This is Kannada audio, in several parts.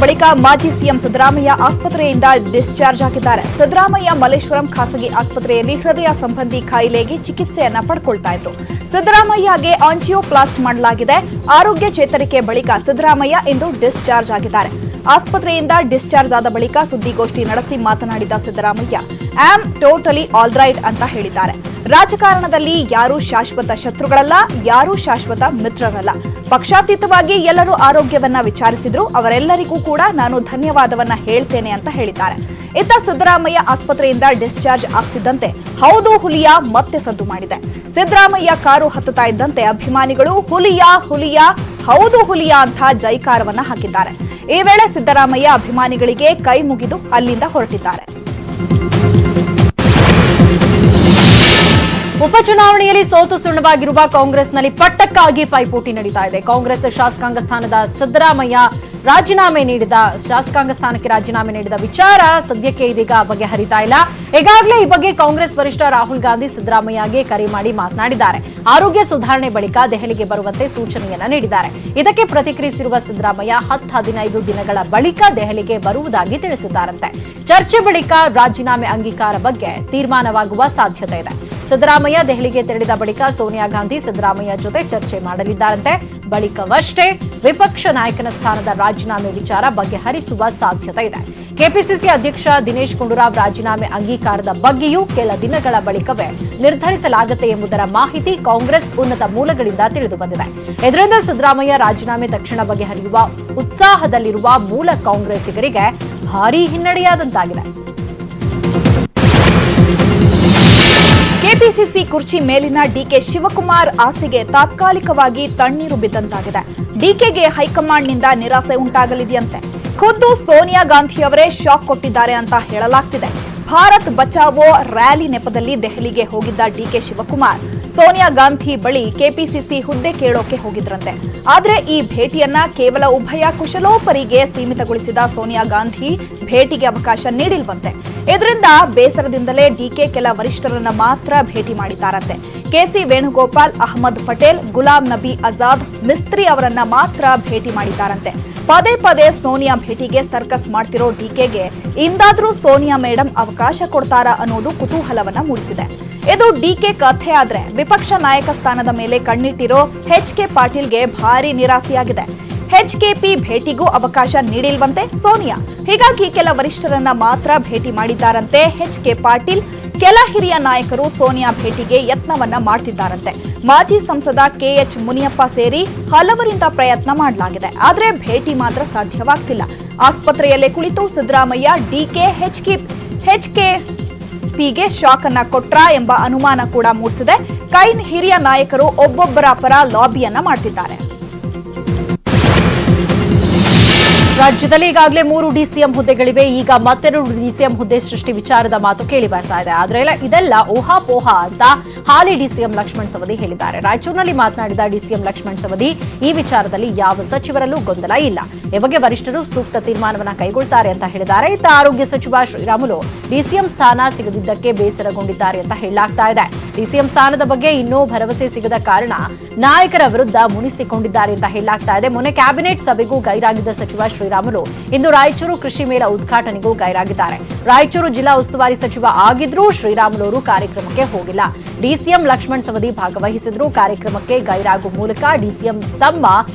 ಬಳಿಕ ಮಾಜಿ ಸಿಎಂ ಸಿದ್ದರಾಮಯ್ಯ ಆಸ್ಪತ್ರೆಯಿಂದ ಡಿಸ್ಚಾರ್ಜ್ ಆಗಿದ್ದಾರೆ. ಸಿದ್ದರಾಮಯ್ಯ ಮಲ್ಲೇಶ್ವರಂ ಖಾಸಗಿ ಆಸ್ಪತ್ರೆಯಲ್ಲಿ ಹೃದಯ ಸಂಬಂಧಿ ಕಾಯಿಲೆಗೆ ಚಿಕಿತ್ಸೆಯನ್ನ ಪಡ್ಕೊಳ್ತಾ ಇದ್ರು. ಸಿದ್ದರಾಮಯ್ಯಗೆ ಆಂಜಿಯೋಪ್ಲಾಸ್ಟ್ ಮಾಡಲಾಗಿದೆ. ಆರೋಗ್ಯ ಚೇತರಿಕೆ ಬಳಿಕ ಸಿದ್ದರಾಮಯ್ಯ ಇಂದು ಡಿಸ್ಚಾರ್ಜ್ ಆಗಿದ್ದಾರೆ. ಆಸ್ಪತ್ರೆಯಿಂದ ಡಿಸ್ಚಾರ್ಜ್ ಆದ ಬಳಿಕ ಸುದ್ದಿಗೋಷ್ಠಿ ನಡೆಸಿ ಮಾತನಾಡಿದ Siddaramaiah am totally all right ಅಂತ ಹೇಳಿದ್ದಾರೆ. ರಾಜಕಾರಣದಲ್ಲಿ ಯಾರೂ ಶಾಶ್ವತ ಶತ್ರುಗಳಲ್ಲ, ಯಾರೂ ಶಾಶ್ವತ ಮಿತ್ರರಲ್ಲ. ಪಕ್ಷಾತೀತವಾಗಿ ಎಲ್ಲರೂ ಆರೋಗ್ಯವನ್ನ ವಿಚಾರಿಸಿದ್ರು. ಅವರೆಲ್ಲರಿಗೂ ಕೂಡ ನಾನು ಧನ್ಯವಾದವನ್ನ ಹೇಳ್ತೇನೆ ಅಂತ ಹೇಳಿದ್ದಾರೆ. ಇತ್ತ ಸಿದ್ದರಾಮಯ್ಯ ಆಸ್ಪತ್ರೆಯಿಂದ ಡಿಸ್ಚಾರ್ಜ್ ಆಗ್ತಿದ್ದಂತೆ ಹೌದು ಹುಲಿಯ ಮತ್ತೆ ಸದ್ದು ಮಾಡಿದೆ. ಸಿದ್ದರಾಮಯ್ಯ ಕಾರು ಹತ್ತುತ್ತಾ ಇದ್ದಂತೆ ಅಭಿಮಾನಿಗಳು ಹುಲಿಯ ಹುಲಿಯ ಹೌದು ಹುಲಿಯ ಅಂತ ಜೈಕಾರವನ್ನ ಹಾಕಿದ್ದಾರೆ. ಈ ವೇಳೆ ಸಿದ್ದರಾಮಯ್ಯ ಅಭಿಮಾನಿಗಳಿಗೆ ಕೈ ಮುಗಿದು ಅಲ್ಲಿಂದ ಹೊರಟಿದ್ದಾರೆ. ಉಪಚುನಾವಣೆಯಲ್ಲಿ ಸೋತು ಸುಣ್ಣವಾಗಿರುವ ಕಾಂಗ್ರೆಸ್ನಲ್ಲಿ ಪಟ್ಟಕ್ಕಾಗಿ ಪೈಪೋಟಿ ನಡೀತಾ ಇದೆ. ಕಾಂಗ್ರೆಸ್ ಶಾಸಕಾಂಗ ಸ್ಥಾನದ ಸಿದ್ದರಾಮಯ್ಯ ಶಾಸಕಾಂಗ ಸ್ಥಾನಕ್ಕೆ ರಾಜೀನಾಮೆ ನೀಡಿದ ವಿಚಾರ ಸದ್ಯಕ್ಕೆ ಇದೀಗ ಬಗೆಹರಿತಾ ಇಲ್ಲ. ಈಗಾಗಲೇ ಈ ಬಗ್ಗೆ ಕಾಂಗ್ರೆಸ್ ವರಿಷ್ಠ ರಾಹುಲ್ ಗಾಂಧಿ ಸಿದ್ದರಾಮಯ್ಯಗೆ ಕರೆ ಮಾಡಿ ಮಾತನಾಡಿದ್ದಾರೆ. ಆರೋಗ್ಯ ಸುಧಾರಣೆ ಬಳಿಕ ದೆಹಲಿಗೆ ಬರುವಂತೆ ಸೂಚನೆಯನ್ನ ನೀಡಿದ್ದಾರೆ. ಇದಕ್ಕೆ ಪ್ರತಿಕ್ರಿಯಿಸಿರುವ ಸಿದ್ದರಾಮಯ್ಯ 10-15 ದಿನಗಳ ಬಳಿಕ ದೆಹಲಿಗೆ ಬರುವುದಾಗಿ ತಿಳಿಸಿದ್ದಾರಂತೆ. ಚರ್ಚೆ ಬಳಿಕ ರಾಜೀನಾಮೆ ಅಂಗೀಕಾರ ಬಗ್ಗೆ ತೀರ್ಮಾನವಾಗುವ ಸಾಧ್ಯತೆ ಇದೆ. ಸಿದ್ದರಾಮಯ್ಯ ದೆಹಲಿಗೆ ತೆರಳಿದ ಬಳಿಕ ಸೋನಿಯಾ ಗಾಂಧಿ ಸಿದ್ದರಾಮಯ್ಯ ಜೊತೆ ಚರ್ಚೆ ಮಾಡಲಿದ್ದಾರಂತೆ. ಬಳಿಕವಷ್ಟೇ ವಿಪಕ್ಷ ನಾಯಕನ ಸ್ಥಾನದ ರಾಜೀನಾಮೆ ವಿಚಾರ ಬಗೆಹರಿಸುವ ಸಾಧ್ಯತೆ ಇದೆ. ಕೆಪಿಸಿಸಿ ಅಧ್ಯಕ್ಷ ದಿನೇಶ್ ಗುಂಡೂರಾವ್ ರಾಜೀನಾಮೆ ಅಂಗೀಕಾರದ ಬಗ್ಗೆಯೂ ಕೆಲ ದಿನಗಳ ಬಳಿಕವೇ ನಿರ್ಧರಿಸಲಾಗುತ್ತೆ ಎಂಬುದರ ಮಾಹಿತಿ ಕಾಂಗ್ರೆಸ್ ಉನ್ನತ ಮೂಲಗಳಿಂದ ತಿಳಿದು ಬಂದಿದೆ. ಇದರಿಂದ ಸಿದ್ದರಾಮಯ್ಯ ರಾಜೀನಾಮೆ ತಕ್ಷಣ ಬಗೆಹರಿಯುವ ಉತ್ಸಾಹದಲ್ಲಿರುವ ಮೂಲ ಕಾಂಗ್ರೆಸ್ಸಿಗರಿಗೆ ಭಾರೀ ಹಿನ್ನಡೆಯಾದಂತಾಗಿದೆ. ಕೆಪಿಸಿಸಿ ಕುರ್ಚಿ ಮೇಲಿನ ಡಿಕೆ ಶಿವಕುಮಾರ್ ಆಸೆಗೆ ತಾತ್ಕಾಲಿಕವಾಗಿ ತಣ್ಣೀರು ಬಿದ್ದಂತಾಗಿದೆ. ಡಿಕೆಗೆ ಹೈಕಮಾಂಡ್ನಿಂದ ನಿರಾಸೆ ಉಂಟಾಗಲಿದೆಯಂತೆ. ಖುದ್ದು ಸೋನಿಯಾ ಗಾಂಧಿಯವರೇ ಶಾಕ್ ಕೊಟ್ಟಿದ್ದಾರೆ ಅಂತ ಹೇಳಲಾಗ್ತಿದೆ. ಭಾರತ್ ಬಚಾವೋ ರ್ಯಾಲಿ ನೆಪದಲ್ಲಿ ದೆಹಲಿಗೆ ಹೋಗಿದ್ದ ಡಿಕೆ ಶಿವಕುಮಾರ್ ಸೋನಿಯಾ ಗಾಂಧಿ ಬಳಿ ಕೆಪಿಸಿಸಿ ಹುದ್ದೆ ಕೇಳೋಕೆ ಹೋಗಿದ್ರಂತೆ. ಆದ್ರೆ ಈ ಭೇಟಿಯನ್ನ ಕೇವಲ ಉಭಯ ಕುಶಲೋಪರಿಗೆ ಸೀಮಿತಗೊಳಿಸಿದ ಸೋನಿಯಾ ಗಾಂಧಿ ಭೇಟಿಗೆ ಅವಕಾಶ ನೀಡಿಲ್ವಂತೆ. ಇದರಿಂದ ಬೇಸರದಿಂದಲೇ ಡಿಕೆ ಕೆಲ ವರಿಷ್ಠರನ್ನ ಮಾತ್ರ ಭೇಟಿ ಮಾಡಿದ್ದಾರಂತೆ. ಕೆಸಿ ವೇಣುಗೋಪಾಲ್, ಅಹಮದ್ ಪಟೇಲ್, ಗುಲಾಂ ನಬಿ ಆಜಾದ್ ಮಿಸ್ತ್ರಿ ಅವರನ್ನ ಮಾತ್ರ ಭೇಟಿ ಮಾಡಿದ್ದಾರಂತೆ. ಪದೇ ಪದೇ ಸೋನಿಯಾ ಭೇಟಿಗೆ ಸರ್ಕಸ್ ಮಾಡ್ತಿರೋ ಡಿಕೆಗೆ ಇಂದಾದ್ರೂ ಸೋನಿಯಾ ಮೇಡಂ ಅವಕಾಶ ಕೊಡ್ತಾರಾ ಅನ್ನೋದು ಕುತೂಹಲವನ್ನ ಮೂಡಿಸಿದೆ. ಇದು ಡಿಕೆ ಕಥೆ ಆದ್ರೆ ವಿಪಕ್ಷ ನಾಯಕ ಸ್ಥಾನದ ಮೇಲೆ ಕಣ್ಣಿಟ್ಟಿರೋ ಎಚ್.ಕೆ. ಪಾಟೀಲ್ಗೆ ಭಾರಿ ನಿರಾಸೆಯಾಗಿದೆ. ಎಚ್ಕೆಪಿ ಭೇಟಿಗೂ ಅವಕಾಶ ನೀಡಿಲ್ವಂತೆ ಸೋನಿಯಾ. ಹೀಗಾಗಿ ಕೆಲ ವರಿಷ್ಠರನ್ನ ಮಾತ್ರ ಭೇಟಿ ಮಾಡಿದ್ದಾರಂತೆ ಎಚ್.ಕೆ. ಪಾಟೀಲ್. ಕೆಲ ಹಿರಿಯ ನಾಯಕರು ಸೋನಿಯಾ ಭೇಟಿಗೆ ಯತ್ನವನ್ನ ಮಾಡ್ತಿದ್ದಾರಂತೆ. ಮಾಜಿ ಸಂಸದ ಕೆಎಚ್ ಮುನಿಯಪ್ಪ ಸೇರಿ ಹಲವರಿಂದ ಪ್ರಯತ್ನ ಮಾಡಲಾಗಿದೆ. ಆದ್ರೆ ಭೇಟಿ ಮಾತ್ರ ಸಾಧ್ಯವಾಗ್ತಿಲ್ಲ. ಆಸ್ಪತ್ರೆಯಲ್ಲೇ ಕುಳಿತು ಸಿದ್ದರಾಮಯ್ಯ ಡಿಕೆ ಎಚ್ಕೆಪಿಗೆ ಶಾಕ್ ಅನ್ನ ಕೊಟ್ರಾ ಎಂಬ ಅನುಮಾನ ಕೂಡ ಮೂಡಿಸಿದೆ. ಹಿರಿಯ ನಾಯಕರು ಒಬ್ಬೊಬ್ಬರ ಪರ ಲಾಬಿಯನ್ನ ಮಾಡ್ತಿದ್ದಾರೆ. ರಾಜ್ಯದಲ್ಲಿ ಈಗಾಗಲೇ 3 ಡಿಸಿಎಂ ಹುದ್ದೆಗಳಿವೆ. ಈಗ ಮತ್ತೆರಡು ಡಿಸಿಎಂ ಹುದ್ದೆ ಸೃಷ್ಟಿ ವಿಚಾರದ ಮಾತು ಕೇಳಿ ಬರ್ತಾ ಇದೆ. ಆದ್ರೆ ಇದೆಲ್ಲ ಊಹಾಪೋಹ ಅಂತ ಹಾಲಿ ಡಿಸಿಎಂ ಲಕ್ಷ್ಮಣ್ ಸವದಿ ಹೇಳಿದ್ದಾರೆ. ರಾಯಚೂರಿನಲ್ಲಿ ಮಾತನಾಡಿದ ಡಿಸಿಎಂ ಲಕ್ಷ್ಮಣ್ ಸವದಿ ಈ ವಿಚಾರದಲ್ಲಿ ಯಾವ ಸಚಿವರಲ್ಲೂ ಗೊಂದಲ ಇಲ್ಲ. ಈ ಬಗ್ಗೆ ವರಿಷ್ಠರು ಸೂಕ್ತ ತೀರ್ಮಾನವನ್ನ ಕೈಗೊಳ್ತಾರೆ ಅಂತ ಹೇಳಿದ್ದಾರೆ. ಇತ್ತ ಆರೋಗ್ಯ ಸಚಿವ ಶ್ರೀರಾಮುಲು ಡಿಸಿಎಂ ಸ್ಥಾನ ಸಿಗದಿದ್ದಕ್ಕೆ ಬೇಸರಗೊಂಡಿದ್ದಾರೆ ಅಂತ ಹೇಳಲಾಗ್ತಾ ಇದೆ. ಡಿಸಿಎಂ ಸ್ಥಾನದ ಬಗ್ಗೆ ಇನ್ನೂ ಭರವಸೆ ಸಿಗದ ಕಾರಣ ನಾಯಕರ ವಿರುದ್ಧ ಮುನಿಸಿಕೊಂಡಿದ್ದಾರೆ ಅಂತ ಹೇಳಲಾಗ್ತಾ ಇದೆ. ಮೊನ್ನೆ ಕ್ಯಾಬಿನೆಟ್ ಸಭೆಗೂ ಗೈರಾಗಿದ್ದ ಸಚಿವ ಶ್ರೀರಾಮುಲು ಇಂದು ರಾಯಚೂರು ಕೃಷಿ ಮೇಳ ಉದ್ಘಾಟನೆಗೂ ಗೈರಾಗಿದ್ದಾರೆ. ರಾಯಚೂರು ಜಿಲ್ಲಾ ಉಸ್ತುವಾರಿ ಸಚಿವ ಆಗಿದ್ರೂ ಶ್ರೀರಾಮುಲು ಅವರು ಕಾರ್ಯಕ್ರಮಕ್ಕೆ ಹೋಗಿಲ್ಲ. ಡಿಸಿಎಂ ಲಕ್ಷ್ಮಣ್ ಸವದಿ ಭಾಗವಹಿಸಿದ್ರು. ಕಾರ್ಯಕ್ರಮಕ್ಕೆ ಗೈರಾಗುವ ಮೂಲಕ ಡಿಸಿಎಂ ತಮ್ಮ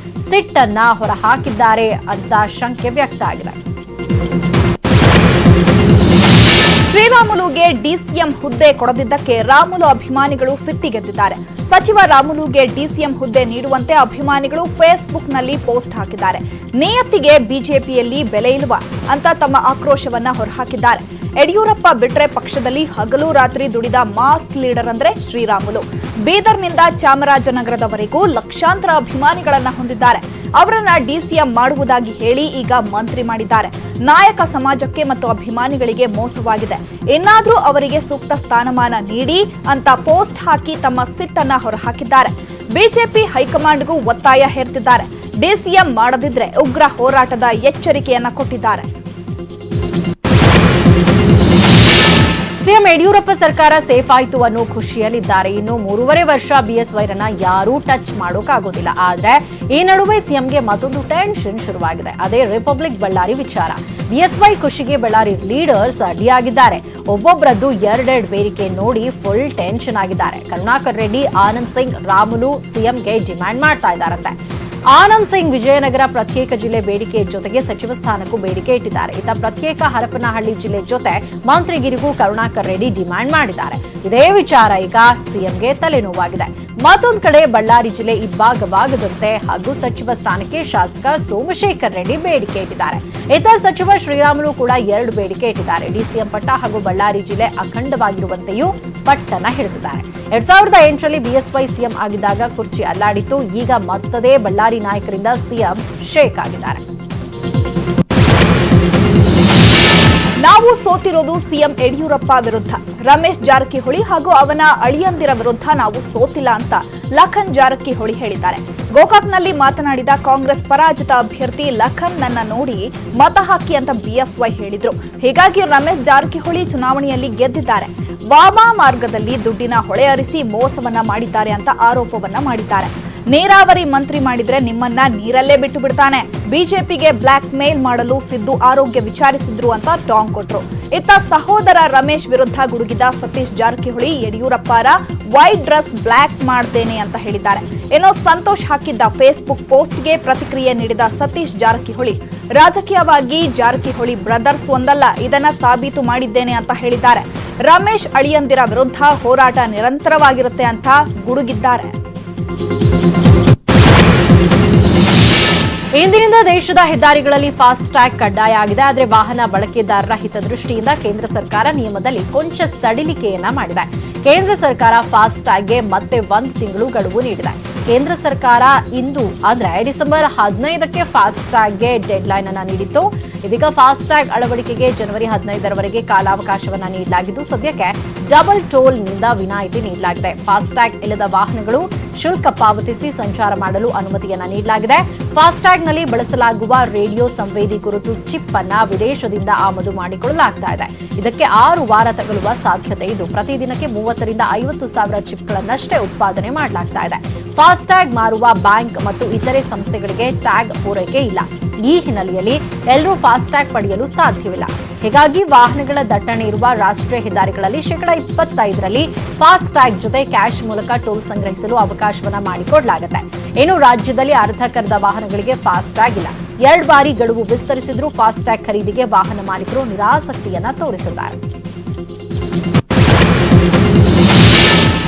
ಸಿಟ್ಟನ್ನ ಹೊರಹಾಕಿದ್ದಾರೆ ಅಂತ ಶಂಕೆ ವ್ಯಕ್ತ ಆಗಿದೆ. ಶ್ರೀರಾಮುಲುಗೆ ಡಿಸಿಎಂ ಹುದ್ದೆ ಕೊಡದಿದ್ದಕ್ಕೆ ರಾಮುಲು ಅಭಿಮಾನಿಗಳು ಸಿಟ್ಟಿಗೆದ್ದಿದ್ದಾರೆ. ಸಚಿವ ರಾಮುಲುಗೆ ಡಿಸಿಎಂ ಹುದ್ದೆ ನೀಡುವಂತೆ ಅಭಿಮಾನಿಗಳು ಫೇಸ್ಬುಕ್ನಲ್ಲಿ ಪೋಸ್ಟ್ ಹಾಕಿದ್ದಾರೆ. ನಿಯತ್ತಿಗೆ ಬಿಜೆಪಿಯಲ್ಲಿ ಬೆಲೆ ಇಲ್ವಾ ಅಂತ ತಮ್ಮ ಆಕ್ರೋಶವನ್ನ ಹೊರಹಾಕಿದ್ದಾರೆ. ಯಡಿಯೂರಪ್ಪ ಬಿಟ್ರೆ ಪಕ್ಷದಲ್ಲಿ ಹಗಲು ರಾತ್ರಿ ದುಡಿದ ಮಾಸ್ ಲೀಡರ್ ಅಂದ್ರೆ ಶ್ರೀರಾಮುಲು. ಬೀದರ್ನಿಂದ ಚಾಮರಾಜನಗರದವರೆಗೂ ಲಕ್ಷಾಂತರ ಅಭಿಮಾನಿಗಳನ್ನ ಹೊಂದಿದ್ದಾರೆ. ಅವರನ್ನ ಡಿಸಿಎಂ ಮಾಡುವುದಾಗಿ ಹೇಳಿ ಈಗ ಮಂತ್ರಿ ಮಾಡಿದ್ದಾರೆ. ನಾಯಕ ಸಮಾಜಕ್ಕೆ ಮತ್ತು ಅಭಿಮಾನಿಗಳಿಗೆ ಮೋಸವಾಗಿದೆ. ಇನ್ನಾದ್ರೂ ಅವರಿಗೆ ಸೂಕ್ತ ಸ್ಥಾನಮಾನ ನೀಡಿ ಅಂತ ಪೋಸ್ಟ್ ಹಾಕಿ ತಮ್ಮ ಸಿಟ್ಟನ್ನ ಹೊರಹಾಕಿದ್ದಾರೆ. ಬಿಜೆಪಿ ಹೈಕಮಾಂಡ್ಗೂ ಒತ್ತಾಯ ಹೇರ್ತಿದ್ದಾರೆ. ಡಿಸಿಎಂ ಮಾಡದಿದ್ರೆ ಉಗ್ರ ಹೋರಾಟದ ಎಚ್ಚರಿಕೆಯನ್ನ ಕೊಟ್ಟಿದ್ದಾರೆ. ಸಿಎಂ ಯಡಿಯೂರಪ್ಪ ಸರ್ಕಾರ ಸೇಫ್ ಆಯ್ತು ಅನ್ನೋ ಖುಷಿಯಲ್ಲಿದ್ದಾರೆ. ಇನ್ನು 3.5 ವರ್ಷ ಬಿಎಸ್ವೈರನ್ನ ಯಾರೂ ಟಚ್ ಮಾಡೋಕ್ಕಾಗೋದಿಲ್ಲ. ಆದ್ರೆ ಈ ನಡುವೆ ಸಿಎಂಗೆ ಮತ್ತೊಂದು ಟೆನ್ಷನ್ ಶುರುವಾಗಿದೆ. ಅದೇ ರಿಪಬ್ಲಿಕ್ ಬಳ್ಳಾರಿ ವಿಚಾರ. ಬಿಎಸ್ವೈ ಖುಷಿಗೆ ಬಳ್ಳಾರಿ ಲೀಡರ್ಸ್ ಅಡ್ಡಿಯಾಗಿದ್ದಾರೆ. ಒಬ್ಬೊಬ್ಬರದ್ದು ಎರಡೆರಡು ಬೇಡಿಕೆ ನೋಡಿ ಫುಲ್ ಟೆನ್ಷನ್ ಆಗಿದ್ದಾರೆ. ಕರುಣಾಕರ್ ರೆಡ್ಡಿ, ಆನಂದ್ ಸಿಂಗ್, ರಾಮುಲು ಸಿಎಂಗೆ ಡಿಮ್ಯಾಂಡ್ ಮಾಡ್ತಾ ಇದ್ದಾರಂತೆ. ಆನಂದ್ ಸಿಂಗ್ ವಿಜಯನಗರ ಪ್ರತ್ಯೇಕ ಜಿಲ್ಲೆ ಬೇಡಿಕೆ ಜೊತೆಗೆ ಸಚಿವ ಸ್ಥಾನಕ್ಕೂ ಬೇಡಿಕೆ ಇಟ್ಟಿದ್ದಾರೆ. ಇತ್ತ ಪ್ರತ್ಯೇಕ ಹರಪನಹಳ್ಳಿ ಜಿಲ್ಲೆ ಜೊತೆ ಮಂತ್ರಿಗಿರಿಗೂ ಕರುಣಾಕರ್ ರೆಡ್ಡಿ ಡಿಮ್ಯಾಂಡ್ ಮಾಡಿದ್ದಾರೆ. ಇದೇ ವಿಚಾರ ಈಗ ಸಿಎಂಗೆ ತಲೆನೋವಾಗಿದೆ. ಮತ್ತೊಂದು ಕಡೆ ಬಳ್ಳಾರಿ ಜಿಲ್ಲೆ ಇಬ್ಬಾಗವಾಗದಂತೆ ಹಾಗೂ ಸಚಿವ ಸ್ಥಾನಕ್ಕೆ ಶಾಸಕ ಸೋಮಶೇಖರ್ ರೆಡ್ಡಿ ಬೇಡಿಕೆ ಇಟ್ಟಿದ್ದಾರೆ. ಇತ್ತ ಸಚಿವ ಶ್ರೀರಾಮುಲು ಕೂಡ 2 ಬೇಡಿಕೆ ಇಟ್ಟಿದ್ದಾರೆ. ಡಿಸಿಎಂ ಪಟ್ಟ ಹಾಗೂ ಬಳ್ಳಾರಿ ಜಿಲ್ಲೆ ಅಖಂಡವಾಗಿರುವಂತೆಯೂ ಪಟ್ಟನ ಹಿಡಿದಿದ್ದಾರೆ. 2008ರಲ್ಲಿ ಬಿಎಸ್ವೈ ಸಿಎಂ ಆಗಿದ್ದಾಗ ಕುರ್ಚಿ ಅಲ್ಲಾಡಿತ್ತು. ಈಗ ಮತ್ತದೇ ಬಳ್ಳಾರಿ ನಾಯಕರಿಂದ ಸಿಎಂ ಶೇಕ್ ಆಗಿದ್ದಾರೆ. ನಾವು ಸೋತಿರೋದು ಸಿಎಂ ಯಡಿಯೂರಪ್ಪ ವಿರುದ್ಧ. ರಮೇಶ್ ಜಾರಕಿಹೊಳಿ ಹಾಗೂ ಅವನ ಅಳಿಯಂದಿರ ವಿರುದ್ಧ ನಾವು ಸೋತಿಲ್ಲ ಅಂತ ಲಖನ್ ಜಾರಕಿಹೊಳಿ ಹೇಳಿದ್ದಾರೆ. ಗೋಕಾಕ್ನಲ್ಲಿ ಮಾತನಾಡಿದ ಕಾಂಗ್ರೆಸ್ ಪರಾಜಿತ ಅಭ್ಯರ್ಥಿ ಲಖನ್ ನನ್ನ ನೋಡಿ ಮತ ಹಾಕಿ ಅಂತ ಬಿಎಸ್ವೈ ಹೇಳಿದ್ರು. ಹೀಗಾಗಿ ರಮೇಶ್ ಜಾರಕಿಹೊಳಿ ಚುನಾವಣೆಯಲ್ಲಿ ಗೆದ್ದಿದ್ದಾರೆ. ವಾಮಾ ಮಾರ್ಗದಲ್ಲಿ ದುಡ್ಡಿನ ಹೊಳೆ ಹರಿಸಿ ಮೋಸವನ್ನ ಮಾಡಿದ್ದಾರೆ ಅಂತ ಆರೋಪವನ್ನ ಮಾಡಿದ್ದಾರೆ. ನೀರಾವರಿ ಮಂತ್ರಿ ಮಾಡಿದ್ರೆ ನಿಮ್ಮನ್ನ ನೀರಲ್ಲೇ ಬಿಟ್ಟು ಬಿಡ್ತಾನೆ. ಬಿಜೆಪಿಗೆ ಬ್ಲಾಕ್ ಮೇಲ್ ಮಾಡಲು ಸಿದ್ದು ಆರೋಗ್ಯ ವಿಚಾರಿಸಿದ್ರು ಅಂತ ಟಾಂಗ್ ಕೊಟ್ರು. ಇತ್ತ ಸಹೋದರ ರಮೇಶ್ ವಿರುದ್ಧ ಗುಡುಗಿದ ಸತೀಶ್ ಜಾರಕಿಹೊಳಿ ಯಡಿಯೂರಪ್ಪರ ವೈಟ್ ಡ್ರೆಸ್ ಬ್ಲಾಕ್ ಮಾಡ್ತೇನೆ ಅಂತ ಹೇಳಿದ್ದಾರೆ. ಏನೋ ಸಂತೋಷ್ ಹಾಕಿದ್ದ ಫೇಸ್ಬುಕ್ ಪೋಸ್ಟ್ಗೆ ಪ್ರತಿಕ್ರಿಯೆ ನೀಡಿದ ಸತೀಶ್ ಜಾರಕಿಹೊಳಿ ರಾಜಕೀಯವಾಗಿ ಜಾರಕಿಹೊಳಿ ಬ್ರದರ್ಸ್ ಒಂದಲ್ಲ, ಇದನ್ನ ಸಾಬೀತು ಮಾಡಿದ್ದೇನೆ ಅಂತ ಹೇಳಿದ್ದಾರೆ. ರಮೇಶ್ ಅಳಿಯಂದಿರ ವಿರುದ್ಧ ಹೋರಾಟ ನಿರಂತರವಾಗಿರುತ್ತೆ ಅಂತ ಗುಡುಗಿದ್ದಾರೆ. ಇಂದಿನಿಂದ ದೇಶದ ಹೆದ್ದಾರಿಗಳಲ್ಲಿ ಫಾಸ್ಟ್ ಟ್ಯಾಗ್ ಕಡ್ಡಾಯ ಆಗಿದೆ. ಆದರೆ ವಾಹನ ಬಳಕೆದಾರರ ಹಿತದೃಷ್ಟಿಯಿಂದ ಕೇಂದ್ರ ಸರ್ಕಾರ ನಿಯಮದಲ್ಲಿ ಕೊಂಚ ಸಡಿಲಿಕೆಯನ್ನ ಮಾಡಿದೆ. ಕೇಂದ್ರ ಸರ್ಕಾರ ಫಾಸ್ಟ್ ಟ್ಯಾಗ್ಗೆ ಮತ್ತೆ 1 ತಿಂಗಳು ಗಡುವು ನೀಡಿದೆ. ಕೇಂದ್ರ ಸರ್ಕಾರ ಇಂದು ಅಂದ್ರೆ ಡಿಸೆಂಬರ್ 15ಕ್ಕೆ ಫಾಸ್ಟ್ ಟ್ಯಾಗ್ಗೆ ಡೆಡ್ ಲೈನ್ ಅನ್ನ ನೀಡಿತ್ತು. ಇದೀಗ ಫಾಸ್ಟ್ ಟ್ಯಾಗ್ ಅಳವಡಿಕೆಗೆ ಜನವರಿ 15ರವರೆಗೆ ಕಾಲಾವಕಾಶವನ್ನ ನೀಡಲಾಗಿದ್ದು, ಸದ್ಯಕ್ಕೆ ಡಬಲ್ ಟೋಲ್ ನಿಂದ ವಿನಾಯಿತಿ ನೀಡಲಾಗಿದೆ. ಫಾಸ್ಟ್ ಟ್ಯಾಗ್ ಇಲ್ಲದ ವಾಹನಗಳು ಶುಲ್ಕ ಪಾವತಿಸಿ ಸಂಚಾರ ಮಾಡಲು ಅನುಮತಿಯನ್ನ ನೀಡಲಾಗಿದೆ. ಫಾಸ್ಟ್ ಟ್ಯಾಗ್ ನಲ್ಲಿ ಬಳಸಲಾಗುವ ರೇಡಿಯೋ ಸಂವೇದಿ ಗುರುತು ಚಿಪ್ ಅನ್ನ ವಿದೇಶದಿಂದ ಆಮದು ಮಾಡಿಕೊಳ್ಳಲಾಗ್ತಾ ಇದೆ. ಇದಕ್ಕೆ 6 ವಾರ ತಗಲುವ ಸಾಧ್ಯತೆ ಇದ್ದು, ಪ್ರತಿದಿನಕ್ಕೆ 30ರಿಂದ 50 ಸಾವಿರ ಚಿಪ್ಗಳನ್ನಷ್ಟೇ ಉತ್ಪಾದನೆ ಮಾಡಲಾಗ್ತಾ ಇದೆ. ಫಾಸ್ಟ್ ಟ್ಯಾಗ್ ಮಾರುವ ಬ್ಯಾಂಕ್ ಮತ್ತು ಇತರೆ ಸಂಸ್ಥೆಗಳಿಗೆ ಟ್ಯಾಗ್ ಪೂರೈಕೆ ಇಲ್ಲ. ಈ ಹಿನ್ನೆಲೆಯಲ್ಲಿ ಎಲ್ಲರೂ ಫಾಸ್ಟ್ ಟ್ಯಾಗ್ ಪಡೆಯಲು ಸಾಧ್ಯವಿಲ್ಲ. ಹೀಗಾಗಿ ವಾಹನಗಳ ದಟ್ಟಣೆ ಇರುವ ರಾಷ್ಟ್ರೀಯ ಹೆದ್ದಾರಿಗಳಲ್ಲಿ 25%ರಲ್ಲಿ ಫಾಸ್ಟ್ ಟ್ಯಾಗ್ ಜೊತೆ ಕ್ಯಾಶ್ ಮೂಲಕ ಟೋಲ್ ಸಂಗ್ರಹಿಸಲು ಅವಕಾಶವನ್ನ ಮಾಡಿಕೊಡಲಾಗುತ್ತೆ. ಇನ್ನು ರಾಜ್ಯದಲ್ಲಿ ಅರ್ಧಕರ್ಧ ವಾಹನಗಳಿಗೆ ಫಾಸ್ಟ್ ಟ್ಯಾಗ್ ಇಲ್ಲ. 2 ಬಾರಿ ಗಡುವು ವಿಸ್ತರಿಸಿದ್ರೂ ಫಾಸ್ಟ್ ಟ್ಯಾಗ್ ಖರೀದಿಗೆ ವಾಹನ ಮಾಲೀಕರು ನಿರಾಸಕ್ತಿಯನ್ನ ತೋರಿಸಿದ್ದಾರೆ.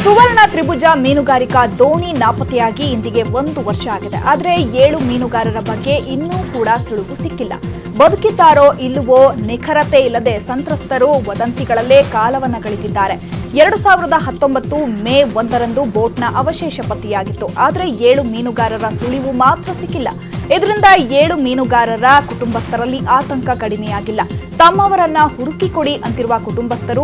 ಸುವರ್ಣ ತ್ರಿಭುಜ ಮೀನುಗಾರಿಕಾ ದೋಣಿ ನಾಪತ್ತೆಯಾಗಿ ಇಂದಿಗೆ 1 ವರ್ಷ ಆಗಿದೆ. ಆದರೆ 7 ಮೀನುಗಾರರ ಬಗ್ಗೆ ಇನ್ನೂ ಕೂಡ ಸುಳುವು ಸಿಕ್ಕಿಲ್ಲ. ಬದುಕಿದ್ದಾರೋ ಇಲ್ಲವೋ ನಿಖರತೆ ಇಲ್ಲದೆ ಸಂತ್ರಸ್ತರು ವದಂತಿಗಳಲ್ಲೇ ಕಾಲವನ್ನ ಕಳೆದಿದ್ದಾರೆ. 2019 ಮೇ 1ರಂದು ಬೋಟ್ನ ಅವಶೇಷ ಪತ್ತೆಯಾಗಿತ್ತು. ಆದರೆ 7 ಮೀನುಗಾರರ ಸುಳಿವು ಮಾತ್ರ ಸಿಕ್ಕಿಲ್ಲ. ಇದರಿಂದ 7 ಮೀನುಗಾರರ ಕುಟುಂಬಸ್ಥರಲ್ಲಿ ಆತಂಕ ಕಡಿಮೆಯಾಗಿಲ್ಲ. ತಮ್ಮವರನ್ನ ಹುಡುಕಿಕೊಡಿ ಅಂತಿರುವ ಕುಟುಂಬಸ್ಥರು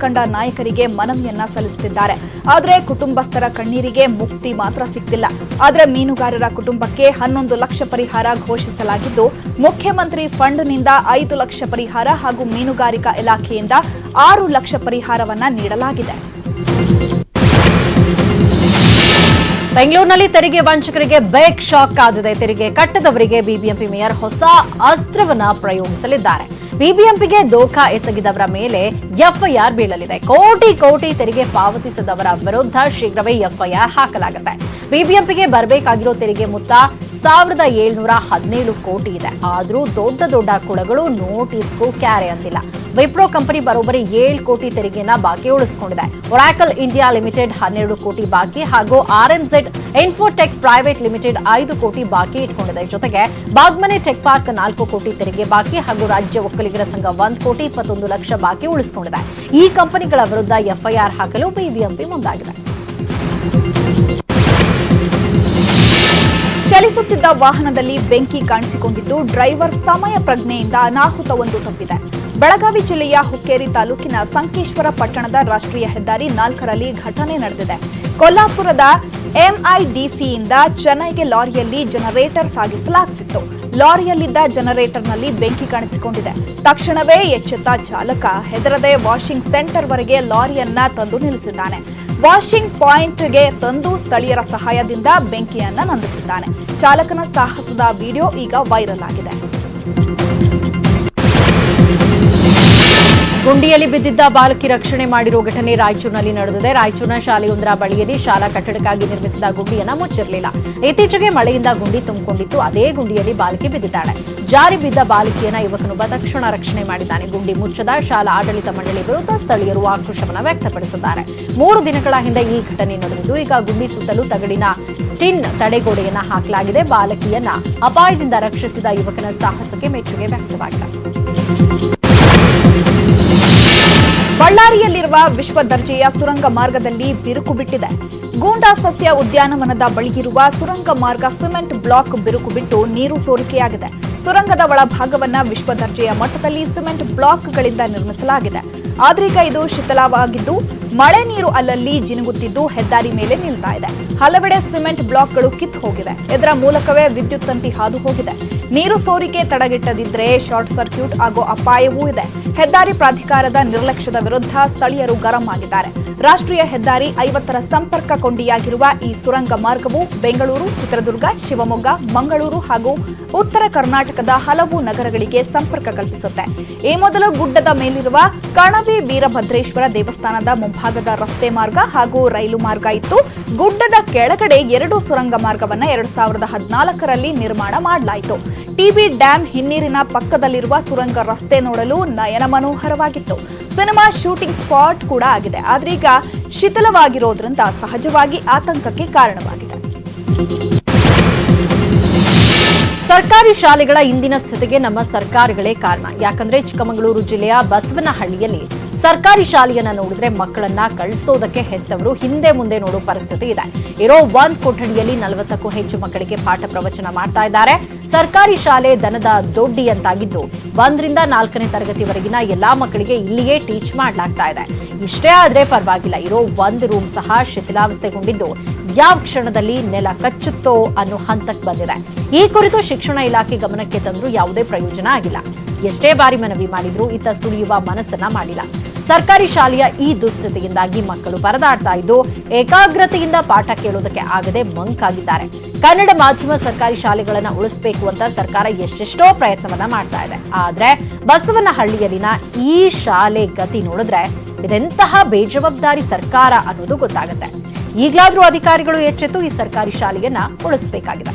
ಕಂಡ ನಾಯಕರಿಗೆ ಮನವಿಯನ್ನ ಸಲ್ಲಿಸುತ್ತಿದ್ದಾರೆ. ಆದರೆ ಕುಟುಂಬಸ್ಥರ ಕಣ್ಣೀರಿಗೆ ಮುಕ್ತಿ ಮಾತ್ರ ಸಿಕ್ತಿಲ್ಲ. ಆದರೆ ಮೀನುಗಾರರ ಕುಟುಂಬಕ್ಕೆ 11 ಲಕ್ಷ ಪರಿಹಾರ ಘೋಷಿಸಲಾಗಿದ್ದು, ಮುಖ್ಯಮಂತ್ರಿ ಫಂಡ್ನಿಂದ 5 ಲಕ್ಷ ಪರಿಹಾರ ಹಾಗೂ ಮೀನುಗಾರಿಕಾ ಇಲಾಖೆಯಿಂದ 6 ಲಕ್ಷ ಪರಿಹಾರವನ್ನ ನೀಡಲಾಗಿದೆ. ಬೆಂಗಳೂರಿನಲ್ಲಿ ತೆರಿಗೆ ವಂಚಕರಿಗೆ ಬೇಕ್ ಶಾಕ್ ಆಗಿದೆ. ತೆರಿಗೆ ಕಟ್ಟದವರಿಗೆ ಬಿಬಿಎಂಪಿ ಮೇಯರ್ ಹೊಸ ಅಸ್ತ್ರವನ್ನ ಪ್ರಯೋಗಿಸಲಿದ್ದಾರೆ. ಬಿಬಿಎಂಪಿಗೆ ದೋಖಾ ಎಸಗಿದವರ ಮೇಲೆ ಎಫ್ಐಆರ್ ಬೀಳಲಿದೆ. ಕೋಟಿ ತೆರಿಗೆ ಪಾವತಿಸದವರ ವಿರುದ್ಧ ಶೀಘ್ರವೇ ಎಫ್ಐಆರ್ ಹಾಕಲಾಗುತ್ತೆ. ಬಿಬಿಎಂಪಿಗೆ ಬರಬೇಕಾಗಿರೋ ತೆರಿಗೆ ಮೊತ್ತ 1717 ಕೋಟಿ ಇದೆ. ಆದ್ರೂ ದೊಡ್ಡ ಕುಳಗಳು ನೋಟಿಸ್ಗೂ ಕ್ಯಾರೆ ಅಂತಿಲ್ಲ. ವಿಪ್ರೋ ಕಂಪನಿ ಬರೋಬ್ಬರಿ 7 ಕೋಟಿ ತೆರಿಗೆಯನ್ನ ಬಾಕಿ ಉಳಿಸಿಕೊಂಡಿದೆ. ಒರಾಕಲ್ ಇಂಡಿಯಾ ಲಿಮಿಟೆಡ್ 12 ಕೋಟಿ ಬಾಕಿ ಹಾಗೂ ಆರ್ಎಂಝೆಡ್ ಇನ್ಫೋಟೆಕ್ ಪ್ರೈವೇಟ್ ಲಿಮಿಟೆಡ್ 5 ಕೋಟಿ ಬಾಕಿ ಇಟ್ಕೊಂಡಿದೆ. ಜೊತೆಗೆ ಬಾಗ್ಮನೆ ಟೆಕ್ ಪಾರ್ಕ್ 4 ಕೋಟಿ ತೆರಿಗೆ ಬಾಕಿ ಹಾಗೂ ರಾಜ್ಯ ಒಕ್ಕಲಿಗರ ಸಂಘ 1 ಕೋಟಿ 21 ಲಕ್ಷ ಬಾಕಿ ಉಳಿಸಿಕೊಂಡಿದೆ. ಈ ಕಂಪನಿಗಳ ವಿರುದ್ಧ ಎಫ್ಐಆರ್ ಹಾಕಲು ಬಿಬಿಎಂಪಿ ಮುಂದಾಗಿದೆ. ಚಲಿಸುತ್ತಿದ್ದ ವಾಹನದಲ್ಲಿ ಬೆಂಕಿ ಕಾಣಿಸಿಕೊಂಡಿದ್ದು, ಡ್ರೈವರ್ ಸಮಯ ಪ್ರಜ್ಞೆಯಿಂದ ಅನಾಹುತವೊಂದು ತಪ್ಪಿದೆ. ಬೆಳಗಾವಿ ಜಿಲ್ಲೆಯ ಹುಕ್ಕೇರಿ ತಾಲೂಕಿನ ಸಂಕೇಶ್ವರ ಪಟ್ಟಣದ ರಾಷ್ಟ್ರೀಯ ಹೆದ್ದಾರಿ 4ರಲ್ಲಿ ಘಟನೆ ನಡೆದಿದೆ. ಕೊಲ್ಲಾಪುರದ ಎಂಐಡಿಸಿಯಿಂದ ಚೆನ್ನೈಗೆ ಲಾರಿಯಲ್ಲಿ ಜನರೇಟರ್ ಸಾಗಿಸಲಾಗುತ್ತಿತ್ತು. ಲಾರಿಯಲ್ಲಿದ್ದ ಜನರೇಟರ್ನಲ್ಲಿ ಬೆಂಕಿ ಕಾಣಿಸಿಕೊಂಡಿದೆ. ತಕ್ಷಣವೇ ಎಚ್ಚೆತ್ತ ಚಾಲಕ ಹೆದರದೆ ವಾಷಿಂಗ್ ಸೆಂಟರ್ವರೆಗೆ ಲಾರಿಯನ್ನ ತಂದು ನಿಲ್ಲಿಸಿದ್ದಾನೆ. ವಾಷಿಂಗ್ ಪಾಯಿಂಟ್ಗೆ ತಂದು ಸ್ಥಳೀಯರ ಸಹಾಯದಿಂದ ಬೆಂಕಿಯನ್ನ ನಂದಿಸಿದ್ದಾನೆ. ಚಾಲಕನ ಸಾಹಸದ ವಿಡಿಯೋ ಈಗ ವೈರಲ್ ಆಗಿದೆ. ಗುಂಡಿಯಲ್ಲಿ ಬಿದ್ದಿದ್ದ ಬಾಲಕಿ ರಕ್ಷಣೆ ಮಾಡಿರುವ ಘಟನೆ ರಾಯಚೂರಿನಲ್ಲಿ ನಡೆದಿದೆ. ರಾಯಚೂರಿನ ಶಾಲೆಯೊಂದರ ಬಳಿಯಲ್ಲಿ ಶಾಲಾ ಕಟ್ಟಡಕ್ಕಾಗಿ ನಿರ್ಮಿಸಿದ ಗುಂಡಿಯನ್ನ ಮುಚ್ಚಿರಲಿಲ್ಲ. ಇತ್ತೀಚೆಗೆ ಮಳೆಯಿಂದ ಗುಂಡಿ ತುಂಬಿಕೊಂಡಿತ್ತು. ಅದೇ ಗುಂಡಿಯಲ್ಲಿ ಬಾಲಕಿ ಬಿದ್ದಿದ್ದಾಳೆ. ಜಾರಿ ಬಿದ್ದ ಬಾಲಕಿಯನ್ನ ಯುವಕನೊಬ್ಬ ತಕ್ಷಣ ರಕ್ಷಣೆ ಮಾಡಿದ್ದಾನೆ. ಗುಂಡಿ ಮುಚ್ಚದ ಶಾಲಾ ಆಡಳಿತ ಮಂಡಳಿ ವಿರುದ್ಧ ಸ್ಥಳೀಯರು ಆಕ್ರೋಶವನ್ನು ವ್ಯಕ್ತಪಡಿಸಿದ್ದಾರೆ. 3 ದಿನಗಳ ಹಿಂದೆ ಈ ಘಟನೆ ನಡೆದಿದ್ದು. ಈಗ ಗುಂಡಿ ಸುತ್ತಲೂ ತಗಡಿನ ಟಿನ್ ತಡೆಗೋಡೆಯನ್ನ ಹಾಕಲಾಗಿದೆ. ಬಾಲಕಿಯನ್ನ ಅಪಾಯದಿಂದ ರಕ್ಷಿಸಿದ ಯುವಕನ ಸಾಹಸಕ್ಕೆ ಮೆಚ್ಚುಗೆ ವ್ಯಕ್ತವಾಗಿದೆ. ಬಳ್ಳಾರಿಯಲ್ಲಿರುವ ವಿಶ್ವ ದರ್ಜೆಯ ಸುರಂಗ ಮಾರ್ಗದಲ್ಲಿ ಬಿರುಕು ಬಿಟ್ಟಿದೆ. ಗೂಂಡಾ ಸಸ್ಯ ಉದ್ಯಾನವನದ ಬಳಿಯಿರುವ ಸುರಂಗ ಮಾರ್ಗ ಸಿಮೆಂಟ್ ಬ್ಲಾಕ್ ಬಿರುಕು ಬಿಟ್ಟು ನೀರು ಸೋರಿಕೆಯಾಗಿದೆ. ಸುರಂಗದ ಒಳಭಾಗವನ್ನ ವಿಶ್ವ ದರ್ಜೆಯ ಮಟ್ಟದಲ್ಲಿ ಸಿಮೆಂಟ್ ಬ್ಲಾಕ್ಗಳಿಂದ ನಿರ್ಮಿಸಲಾಗಿದೆ. ಆದ್ರೀಗ ಇದು ಶಿಥಿಲವಾಗಿದ್ದು ಮಳೆ ನೀರು ಅಲ್ಲಲ್ಲಿ ಜಿನುಗುತ್ತಿದ್ದು ಹೆದ್ದಾರಿ ಮೇಲೆ ನಿಲ್ತಾ ಇದೆ. ಹಲವೆಡೆ ಸಿಮೆಂಟ್ ಬ್ಲಾಕ್ಗಳು ಕಿತ್ತು ಹೋಗಿವೆ. ಇದರ ಮೂಲಕವೇ ವಿದ್ಯುತ್ ತಂತಿ ಹಾದು ಹೋಗಿದೆ. ನೀರು ಸೋರಿಕೆ ತಡೆಗಟ್ಟದಿದ್ರೆ ಶಾರ್ಟ್ ಸರ್ಕ್ಯೂಟ್ ಆಗೋ ಅಪಾಯವೂ ಇದೆ. ಹೆದ್ದಾರಿ ಪ್ರಾಧಿಕಾರದ ನಿರ್ಲಕ್ಷ್ಯದ ವಿರುದ್ಧ ಸ್ಥಳೀಯರು ಗರಂ ಆಗಿದ್ದಾರೆ. ರಾಷ್ಟ್ರೀಯ ಹೆದ್ದಾರಿ 50ರ ಸಂಪರ್ಕ ಕೊಂಡಿಯಾಗಿರುವ ಈ ಸುರಂಗ ಮಾರ್ಗವು ಬೆಂಗಳೂರು, ಚಿತ್ರದುರ್ಗ, ಶಿವಮೊಗ್ಗ, ಮಂಗಳೂರು ಹಾಗೂ ಉತ್ತರ ಕರ್ನಾಟಕದ ಹಲವು ನಗರಗಳಿಗೆ ಸಂಪರ್ಕ ಕಲ್ಪಿಸುತ್ತೆ. ಈ ಮೊದಲು ಗುಡ್ಡದ ಮೇಲಿರುವ ಕಣವಿ ವೀರಭದ್ರೇಶ್ವರ ದೇವಸ್ಥಾನದ ಮುಂಭಾಗದ ರಸ್ತೆ ಮಾರ್ಗ ಹಾಗೂ ರೈಲು ಮಾರ್ಗ ಇತ್ತು. ಗುಡ್ಡದ ಕೆಳಗಡೆ 2 ಸುರಂಗ ಮಾರ್ಗವನ್ನ 2014ರಲ್ಲಿ ನಿರ್ಮಾಣ ಮಾಡಲಾಯಿತು. ಟಿಬಿ ಡ್ಯಾಂ ಹಿನ್ನೀರಿನ ಪಕ್ಕದಲ್ಲಿರುವ ಸುರಂಗ ರಸ್ತೆ ನೋಡಲು ನಯನ ಮನೋಹರವಾಗಿತ್ತು. ಸಿನಿಮಾ ಶೂಟಿಂಗ್ ಸ್ಪಾಟ್ ಕೂಡ ಆಗಿದೆ. ಆದ್ರೀಗ ಶಿಥಿಲವಾಗಿರೋದ್ರಿಂದ ಸಹಜವಾಗಿ ಆತಂಕಕ್ಕೆ ಕಾರಣವಾಗಿದೆ. ಸರ್ಕಾರಿ ಶಾಲೆಗಳ ಇಂದಿನ ಸ್ಥಿತಿಗೆ ನಮ್ಮ ಸರ್ಕಾರಗಳೇ ಕಾರಣ. ಯಾಕಂದ್ರೆ ಚಿಕ್ಕಮಗಳೂರು ಜಿಲ್ಲೆಯ ಬಸವನಹಳ್ಳಿಯಲ್ಲಿ ಸರ್ಕಾರಿ ಶಾಲೆಯನ್ನ ನೋಡಿದ್ರೆ ಮಕ್ಕಳನ್ನ ಕಳಿಸೋದಕ್ಕೆ ಹೆತ್ತವರು ಹಿಂದೆ ಮುಂದೆ ನೋಡೋ ಪರಿಸ್ಥಿತಿ ಇದೆ. ಇರೋ 1 ಕೊಠಡಿಯಲ್ಲಿ 40ಕ್ಕೂ ಹೆಚ್ಚು ಮಕ್ಕಳಿಗೆ ಪಾಠ ಪ್ರವಚನ ಮಾಡ್ತಾ ಇದ್ದಾರೆ. ಸರ್ಕಾರಿ ಶಾಲೆ ದನದ ದೊಡ್ಡಿ ಅಂತಾಗಿದ್ದು 1ರಿಂದ 4ನೇ ತರಗತಿವರೆಗಿನ ಎಲ್ಲಾ ಮಕ್ಕಳಿಗೆ ಇಲ್ಲಿಯೇ ಟೀಚ್ ಮಾಡಲಾಗ್ತಾ ಇದೆ. ಇಷ್ಟೇ ಆದ್ರೆ ಪರವಾಗಿಲ್ಲ, ಇರೋ 1 ರೂಮ್ ಸಹ ಶಿಥಿಲಾವಸ್ಥೆಗೊಂಡಿದ್ದು ಯಾವ ಕ್ಷಣದಲ್ಲಿ ನೆಲ ಕಚ್ಚುತ್ತೋ ಅನ್ನೋ ಹಂತಕ್ಕೆ ಬಂದಿದೆ. ಈ ಕುರಿತು ಶಿಕ್ಷಣ ಇಲಾಖೆ ಗಮನಕ್ಕೆ ತಂದ್ರೂ ಯಾವುದೇ ಪ್ರಯೋಜನ ಆಗಿಲ್ಲ. ಎಷ್ಟೇ ಬಾರಿ ಮನವಿ ಮಾಡಿದ್ರೂ ಇತ್ತ ಸುಳಿಯುವ ಮನಸ್ಸನ್ನ ಮಾಡಿಲ್ಲ. ಸರ್ಕಾರಿ ಶಾಲೆಯ ಈ ದುಸ್ಥಿತಿಯಿಂದಾಗಿ ಮಕ್ಕಳು ಪರದಾಡ್ತಾ ಇದ್ದು ಏಕಾಗ್ರತೆಯಿಂದ ಪಾಠ ಕೇಳೋದಕ್ಕೆ ಆಗದೆ ಮಂಕಾಗಿದ್ದಾರೆ. ಕನ್ನಡ ಮಾಧ್ಯಮ ಸರ್ಕಾರಿ ಶಾಲೆಗಳನ್ನ ಉಳಿಸಬೇಕು ಅಂತ ಸರ್ಕಾರ ಎಷ್ಟೆಷ್ಟೋ ಪ್ರಯತ್ನವನ್ನ ಮಾಡ್ತಾ ಇದೆ. ಆದ್ರೆ ಬಸವನಹಳ್ಳಿಯಲ್ಲಿನ ಈ ಶಾಲೆ ಗತಿ ನೋಡಿದ್ರೆ ಇದೆಂತಹ ಬೇಜವಾಬ್ದಾರಿ ಸರ್ಕಾರ ಅನ್ನೋದು ಗೊತ್ತಾಗುತ್ತೆ. ಈಗಲಾದ್ರೂ ಅಧಿಕಾರಿಗಳು ಎಚ್ಚೆತ್ತು ಈ ಸರ್ಕಾರಿ ಶಾಲೆಯನ್ನ ಉಳಿಸಬೇಕಾಗಿದೆ.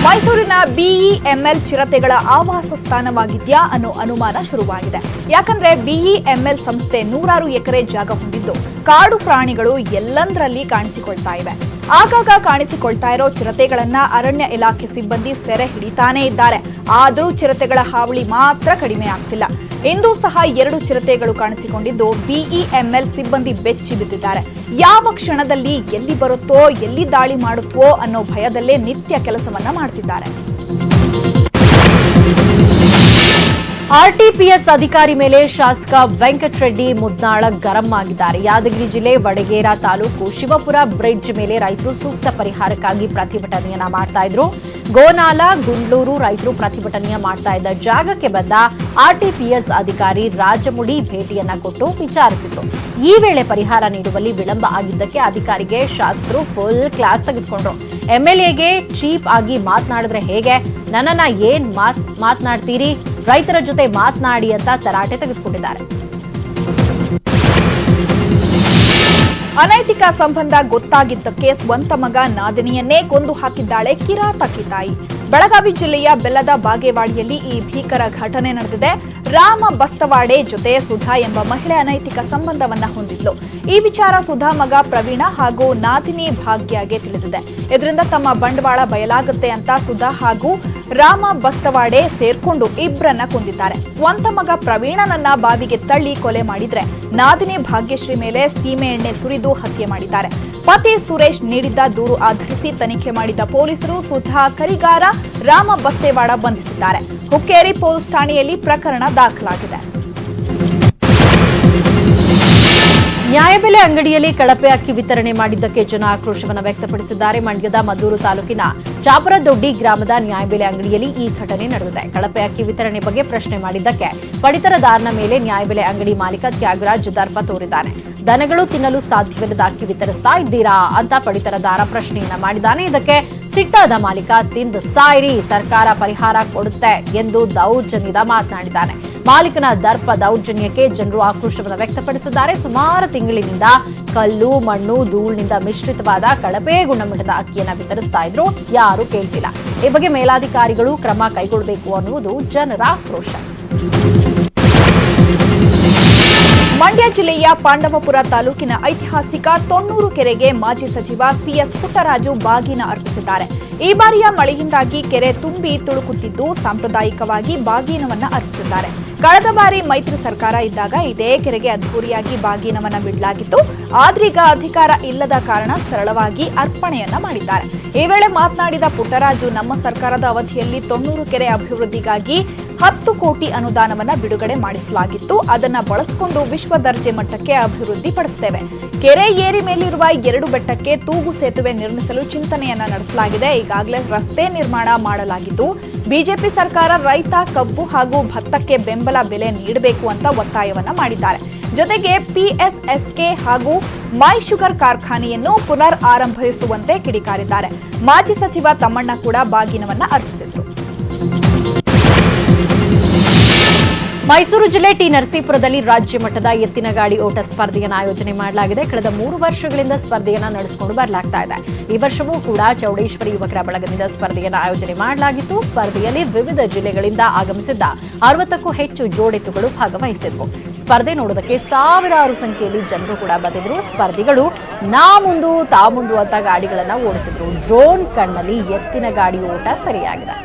ಮೈಸೂರಿನ ಬಿಇಎಂಎಲ್ ಚಿರತೆಗಳ ಆವಾಸ ಸ್ಥಾನವಾಗಿದ್ಯಾ ಅನ್ನೋ ಅನುಮಾನ ಶುರುವಾಗಿದೆ. ಯಾಕಂದ್ರೆ ಬಿಇಎಂಎಲ್ ಸಂಸ್ಥೆ 100 ಎಕರೆ ಜಾಗ ಹೊಂದಿದ್ದು ಕಾಡು ಪ್ರಾಣಿಗಳು ಎಲ್ಲಂದ್ರಲ್ಲಿ ಕಾಣಿಸಿಕೊಳ್ತಾ ಇವೆ. ಆಗಾಗ ಕಾಣಿಸಿಕೊಳ್ತಾ ಇರೋ ಚಿರತೆಗಳನ್ನ ಅರಣ್ಯ ಇಲಾಖೆ ಸಿಬ್ಬಂದಿ ಸೆರೆ ಹಿಡಿತಾನೇ ಇದ್ದಾರೆ. ಆದ್ರೂ ಚಿರತೆಗಳ ಹಾವಳಿ ಮಾತ್ರ ಕಡಿಮೆ ಆಗ್ತಿಲ್ಲ. ಇಂದು ಸಹ 2 ಚಿರತೆಗಳು ಕಾಣಿಸಿಕೊಂಡಿದ್ದು ಬಿಇಎಂಎಲ್ ಸಿಬ್ಬಂದಿ ಬೆಚ್ಚಿ ಬಿದ್ದಿದ್ದಾರೆ. ಯಾವ ಕ್ಷಣದಲ್ಲಿ ಎಲ್ಲಿ ಬರುತ್ತೋ, ಎಲ್ಲಿ ದಾಳಿ ಮಾಡುತ್ತೋ ಅನ್ನೋ ಭಯದಲ್ಲೇ ನಿತ್ಯ ಕೆಲಸವನ್ನ ಮಾಡ್ತಿದ್ದಾರೆ. ಆರ್ಟಿಪಿಎಸ್ ಅಧಿಕಾರಿ ಮೇಲೆ ಶಾಸಕ ವೆಂಕಟರೆಡ್ಡಿ ಮುದ್ನಾಳ ಗರಂ ಆಗಿದ್ದಾರೆ. ಯಾದಗಿರಿ ಜಿಲ್ಲೆ ವಡಗೇರ ತಾಲೂಕು ಶಿವಪುರ ಬ್ರಿಡ್ಜ್ ಮೇಲೆ ರೈತರು ಸೂಕ್ತ ಪರಿಹಾರಕ್ಕಾಗಿ ಪ್ರತಿಭಟನೆಯನ್ನ ಮಾಡ್ತಾ ಇದ್ರು. ಗೋನಾಲ, ಗುಂಡ್ಲೂರು ರೈತರು ಪ್ರತಿಭಟನೆಯ ಮಾಡ್ತಾ ಇದ್ದ ಜಾಗಕ್ಕೆ ಬಂದ ಆರ್ಟಿಪಿಎಸ್ ಅಧಿಕಾರಿ ರಾಜಮುಡಿ ಭೇಟಿಯನ್ನ ಕೊಟ್ಟು ವಿಚಾರಿಸಿದ್ರು. ಈ ವೇಳೆ ಪರಿಹಾರ ನೀಡುವಲ್ಲಿ ವಿಳಂಬ ಆಗಿದ್ದಕ್ಕೆ ಅಧಿಕಾರಿಗೆ ಶಾಸಕರು ಫುಲ್ ಕ್ಲಾಸ್ ತೆಗೆದುಕೊಂಡ್ರು. ಎಂಎಲ್ಎಗೆ ಚೀಪ್ ಆಗಿ ಮಾತನಾಡಿದ್ರೆ ಹೇಗೆ, ನನ್ನನ್ನ ಏನ್ ಮಾತನಾಡ್ತೀರಿ, ರೈತರ ಜೊತೆ ಮಾತನಾಡಿ ಅಂತ ತರಾಟೆ ತೆಗೆದುಕೊಂಡಿದ್ದಾರೆ. ಅನೈತಿಕ ಸಂಬಂಧ ಗೊತ್ತಾಗಿದ್ದಕ್ಕೆ ಸ್ವಂತ ಮಗ ನಾದಿನಿಯನ್ನೇ ಕೊಂದು ಹಾಕಿದ್ದಾಳೆ ಕಿರಾತಕಿ ತಾಯಿ. ಬೆಳಗಾವಿ ಜಿಲ್ಲೆಯ ಬೆಲ್ಲದ ಬಾಗೇವಾಡಿಯಲ್ಲಿ ಈ ಭೀಕರ ಘಟನೆ ನಡೆದಿದೆ. ರಾಮ ಬಸ್ತವಾಡೆ ಜೊತೆ ಸುಧಾ ಎಂಬ ಮಹಿಳೆ ಅನೈತಿಕ ಸಂಬಂಧವನ್ನ ಹೊಂದಿದ್ಲು. ಈ ವಿಚಾರ ಸುಧಾ ಮಗ ಪ್ರವೀಣ ಹಾಗೂ ನಾದಿನಿ ಭಾಗ್ಯಗೆ ತಿಳಿದಿದೆ. ಇದರಿಂದ ತಮ್ಮ ಬಂಡವಾಳ ಬಯಲಾಗುತ್ತೆ ಅಂತ ಸುಧಾ ಹಾಗೂ ರಾಮ ಬಸ್ತವಾಡೆ ಸೇರ್ಕೊಂಡು ಇಬ್ಬರನ್ನ ಕೊಂದಿದ್ದಾರೆ. ಸ್ವಂತ ಮಗ ಪ್ರವೀಣನನ್ನ ಬಾವಿಗೆ ತಳ್ಳಿ ಕೊಲೆ ಮಾಡಿದ್ರೆ ನಾದಿನಿ ಭಾಗ್ಯಶ್ರೀ ಮೇಲೆ ಸೀಮೆ ಎಣ್ಣೆ ಸುರಿದು ಹತ್ಯೆ ಮಾಡಿದ್ದಾರೆ. ಪತಿ ಸುರೇಶ್ ನೀಡಿದ್ದ ದೂರು ಆಧರಿಸಿ ತನಿಖೆ ಮಾಡಿದ ಪೊಲೀಸರು ಸುಧಾ ಕರಿಗಾರ ರಾಮ ಬಸ್ತೇವಾಡ ಬಂಧಿಸಿದ್ದಾರೆ. ಹುಕ್ಕೇರಿ ಪೊಲೀಸ್ ಠಾಣೆಯಲ್ಲಿ ಪ್ರಕರಣ ದಾಖಲಾಗಿದೆ. ನ್ಯಾಯಬೆಲೆ ಅಂಗಡಿಯಲ್ಲಿ ಕಳಪೆ ಅಕ್ಕಿ ವಿತರಣೆ ಮಾಡಿದ್ದಕ್ಕೆ ಜನ ಆಕ್ರೋಶವನ್ನು ವ್ಯಕ್ತಪಡಿಸಿದ್ದಾರೆ. ಮಂಡ್ಯದ ಮದ್ದೂರು ತಾಲೂಕಿನ ಚಾಪರದೊಡ್ಡಿ ಗ್ರಾಮದ ನ್ಯಾಯಬೆಲೆ ಅಂಗಡಿಯಲ್ಲಿ ಈ ಘಟನೆ ನಡೆದಿದೆ. ಕಳಪೆ ಅಕ್ಕಿ ವಿತರಣೆ ಬಗ್ಗೆ ಪ್ರಶ್ನೆ ಮಾಡಿದ್ದಕ್ಕೆ ಪಡಿತರದಾರನ ಮೇಲೆ ನ್ಯಾಯಬೆಲೆ ಅಂಗಡಿ ಮಾಲೀಕ ತ್ಯಾಗರಾಜ್ ದರ್ಪ ತೋರಿದ್ದಾನೆ. ದನಗಳು ತಿನ್ನಲು ಸಾಧ್ಯವಿಲ್ಲದ ಅಕ್ಕಿ ವಿತರಿಸ್ತಾ ಇದ್ದೀರಾ ಅಂತ ಪಡಿತರದಾರ ಪ್ರಶ್ನೆಯನ್ನ ಮಾಡಿದ್ದಾನೆ. ಇದಕ್ಕೆ ಸಿಟ್ಟಾದ ಮಾಲೀಕ ತಿಂದು ಸಾಯಿರಿ, ಸರ್ಕಾರ ಪರಿಹಾರ ಕೊಡುತ್ತೆ ಎಂದು ದೌರ್ಜನ್ಯದ ಮಾತನಾಡಿದ್ದಾನೆ. ಮಾಲೀಕನ ದರ್ಪ ದೌರ್ಜನ್ಯಕ್ಕೆ ಜನರು ಆಕ್ರೋಶವನ್ನು ವ್ಯಕ್ತಪಡಿಸಿದ್ದಾರೆ. ಸುಮಾರು ತಿಂಗಳಿನಿಂದ ಕಲ್ಲು, ಮಣ್ಣು, ಧೂಳಿನಿಂದ ಮಿಶ್ರಿತವಾದ ಕಳಪೆ ಗುಣಮಟ್ಟದ ಅಕ್ಕಿಯನ್ನು ವಿತರಿಸ್ತಾ ಇದ್ರು, ಯಾರು ಕೇಳ್ತಿಲ್ಲ. ಈ ಬಗ್ಗೆ ಮೇಲಾಧಿಕಾರಿಗಳು ಕ್ರಮ ಕೈಗೊಳ್ಳಬೇಕು ಅನ್ನುವುದು ಜನರ ಆಕ್ರೋಶ. ಮಂಡ್ಯ ಜಿಲ್ಲೆಯ ಪಾಂಡವಪುರ ತಾಲೂಕಿನ ಐತಿಹಾಸಿಕ ತೊಣ್ಣೂರು ಕೆರೆಗೆ ಮಾಜಿ ಸಚಿವ ಸಿಎಸ್ ಪುಟ್ಟರಾಜು ಬಾಗಿನ ಅರ್ಪಿಸಿದ್ದಾರೆ. ಈ ಬಾರಿಯ ಮಳೆಯಿಂದಾಗಿ ಕೆರೆ ತುಂಬಿ ತುಳುಕುತ್ತಿದ್ದು ಸಾಂಪ್ರದಾಯಿಕವಾಗಿ ಬಾಗಿನವನ್ನ ಅರ್ಪಿಸಿದ್ದಾರೆ. ಕಳೆದ ಬಾರಿ ಮೈತ್ರಿ ಸರ್ಕಾರ ಇದ್ದಾಗ ಇದೇ ಕೆರೆಗೆ ಅದ್ದೂರಿಯಾಗಿ ಬಾಗಿನವನ್ನ ಬಿಡಲಾಗಿತ್ತು. ಆದ್ರೀಗ ಅಧಿಕಾರ ಇಲ್ಲದ ಕಾರಣ ಸರಳವಾಗಿ ಅರ್ಪಣೆಯನ್ನ ಮಾಡಿದ್ದಾರೆ. ಈ ವೇಳೆ ಮಾತನಾಡಿದ ಪುಟ್ಟರಾಜು, ನಮ್ಮ ಸರ್ಕಾರದ ಅವಧಿಯಲ್ಲಿ ತೊಣ್ಣೂರು ಕೆರೆ ಅಭಿವೃದ್ಧಿಗಾಗಿ 10 ಕೋಟಿ ಅನುದಾನವನ್ನ ಬಿಡುಗಡೆ ಮಾಡಿಸಲಾಗಿತ್ತು. ಅದನ್ನ ಬಳಸಿಕೊಂಡು ವಿಶ್ವ ದರ್ಜೆ ಮಟ್ಟಕ್ಕೆ ಅಭಿವೃದ್ಧಿ ಪಡಿಸುತ್ತೇವೆ. ಕೆರೆ ಏರಿ ಮೇಲಿರುವ 2 ಬೆಟ್ಟಕ್ಕೆ ತೂಗು ಸೇತುವೆ ನಿರ್ಮಿಸಲು ಚಿಂತನೆಯನ್ನ ನಡೆಸಲಾಗಿದೆ. ಈಗಾಗಲೇ ರಸ್ತೆ ನಿರ್ಮಾಣ ಮಾಡಲಾಗಿದ್ದು, ಬಿಜೆಪಿ ಸರ್ಕಾರ ರೈತ, ಕಬ್ಬು ಹಾಗೂ ಭತ್ತಕ್ಕೆ ಬೆಂಬಲ ಬೆಲೆ ನೀಡಬೇಕು ಅಂತ ಒತ್ತಾಯವನ್ನ ಮಾಡಿದ್ದಾರೆ. ಜೊತೆಗೆ ಪಿಎಸ್ಎಸ್ಕೆ ಹಾಗೂ ಮೈ ಶುಗರ್ ಕಾರ್ಖಾನೆಯನ್ನು ಪುನರ್ ಆರಂಭಿಸುವಂತೆ ಕಿಡಿಕಾರಿದ್ದಾರೆ. ಮಾಜಿ ಸಚಿವ ತಮ್ಮಣ್ಣ ಕೂಡ ಬಾಗಿನವನ್ನ ಅರ್ಪಿಸಿದ್ರು. ಮೈಸೂರು ಜಿಲ್ಲೆ ಟಿ ನರಸೀಪುರದಲ್ಲಿ ರಾಜ್ಯ ಮಟ್ಟದ ಎತ್ತಿನ ಗಾಡಿ ಓಟ ಸ್ಪರ್ಧೆಯನ್ನು ಆಯೋಜನೆ ಮಾಡಲಾಗಿದೆ. ಕಳೆದ 3 ವರ್ಷಗಳಿಂದ ಸ್ಪರ್ಧೆಯನ್ನು ನಡೆಸಿಕೊಂಡು ಬರಲಾಗ್ತಾ ಇದೆ. ಈ ವರ್ಷವೂ ಕೂಡ ಚೌಡೇಶ್ವರಿ ಯುವಕರ ಬಳಗದಿಂದ ಸ್ಪರ್ಧೆಯನ್ನು ಆಯೋಜನೆ ಮಾಡಲಾಗಿತ್ತು. ಸ್ಪರ್ಧೆಯಲ್ಲಿ ವಿವಿಧ ಜಿಲ್ಲೆಗಳಿಂದ ಆಗಮಿಸಿದ್ದ 60ಕ್ಕೂ ಹೆಚ್ಚು ಜೋಡೆತ್ತುಗಳು ಭಾಗವಹಿಸಿದ್ವು. ಸ್ಪರ್ಧೆ ನೋಡೋದಕ್ಕೆ ಸಾವಿರಾರು ಸಂಖ್ಯೆಯಲ್ಲಿ ಜನರು ಕೂಡ ಬಂದಿದ್ರು. ಸ್ಪರ್ಧಿಗಳು ನಾ ಮುಂದು ತಾ ಮುಂದು ಅಂತ ಗಾಡಿಗಳನ್ನ ಓಡಿಸಿದ್ರು. ಡ್ರೋನ್ ಕಣ್ಣಲ್ಲಿ ಎತ್ತಿನ ಗಾಡಿ ಓಟ ಸರಿಯಾಗಿದೆ.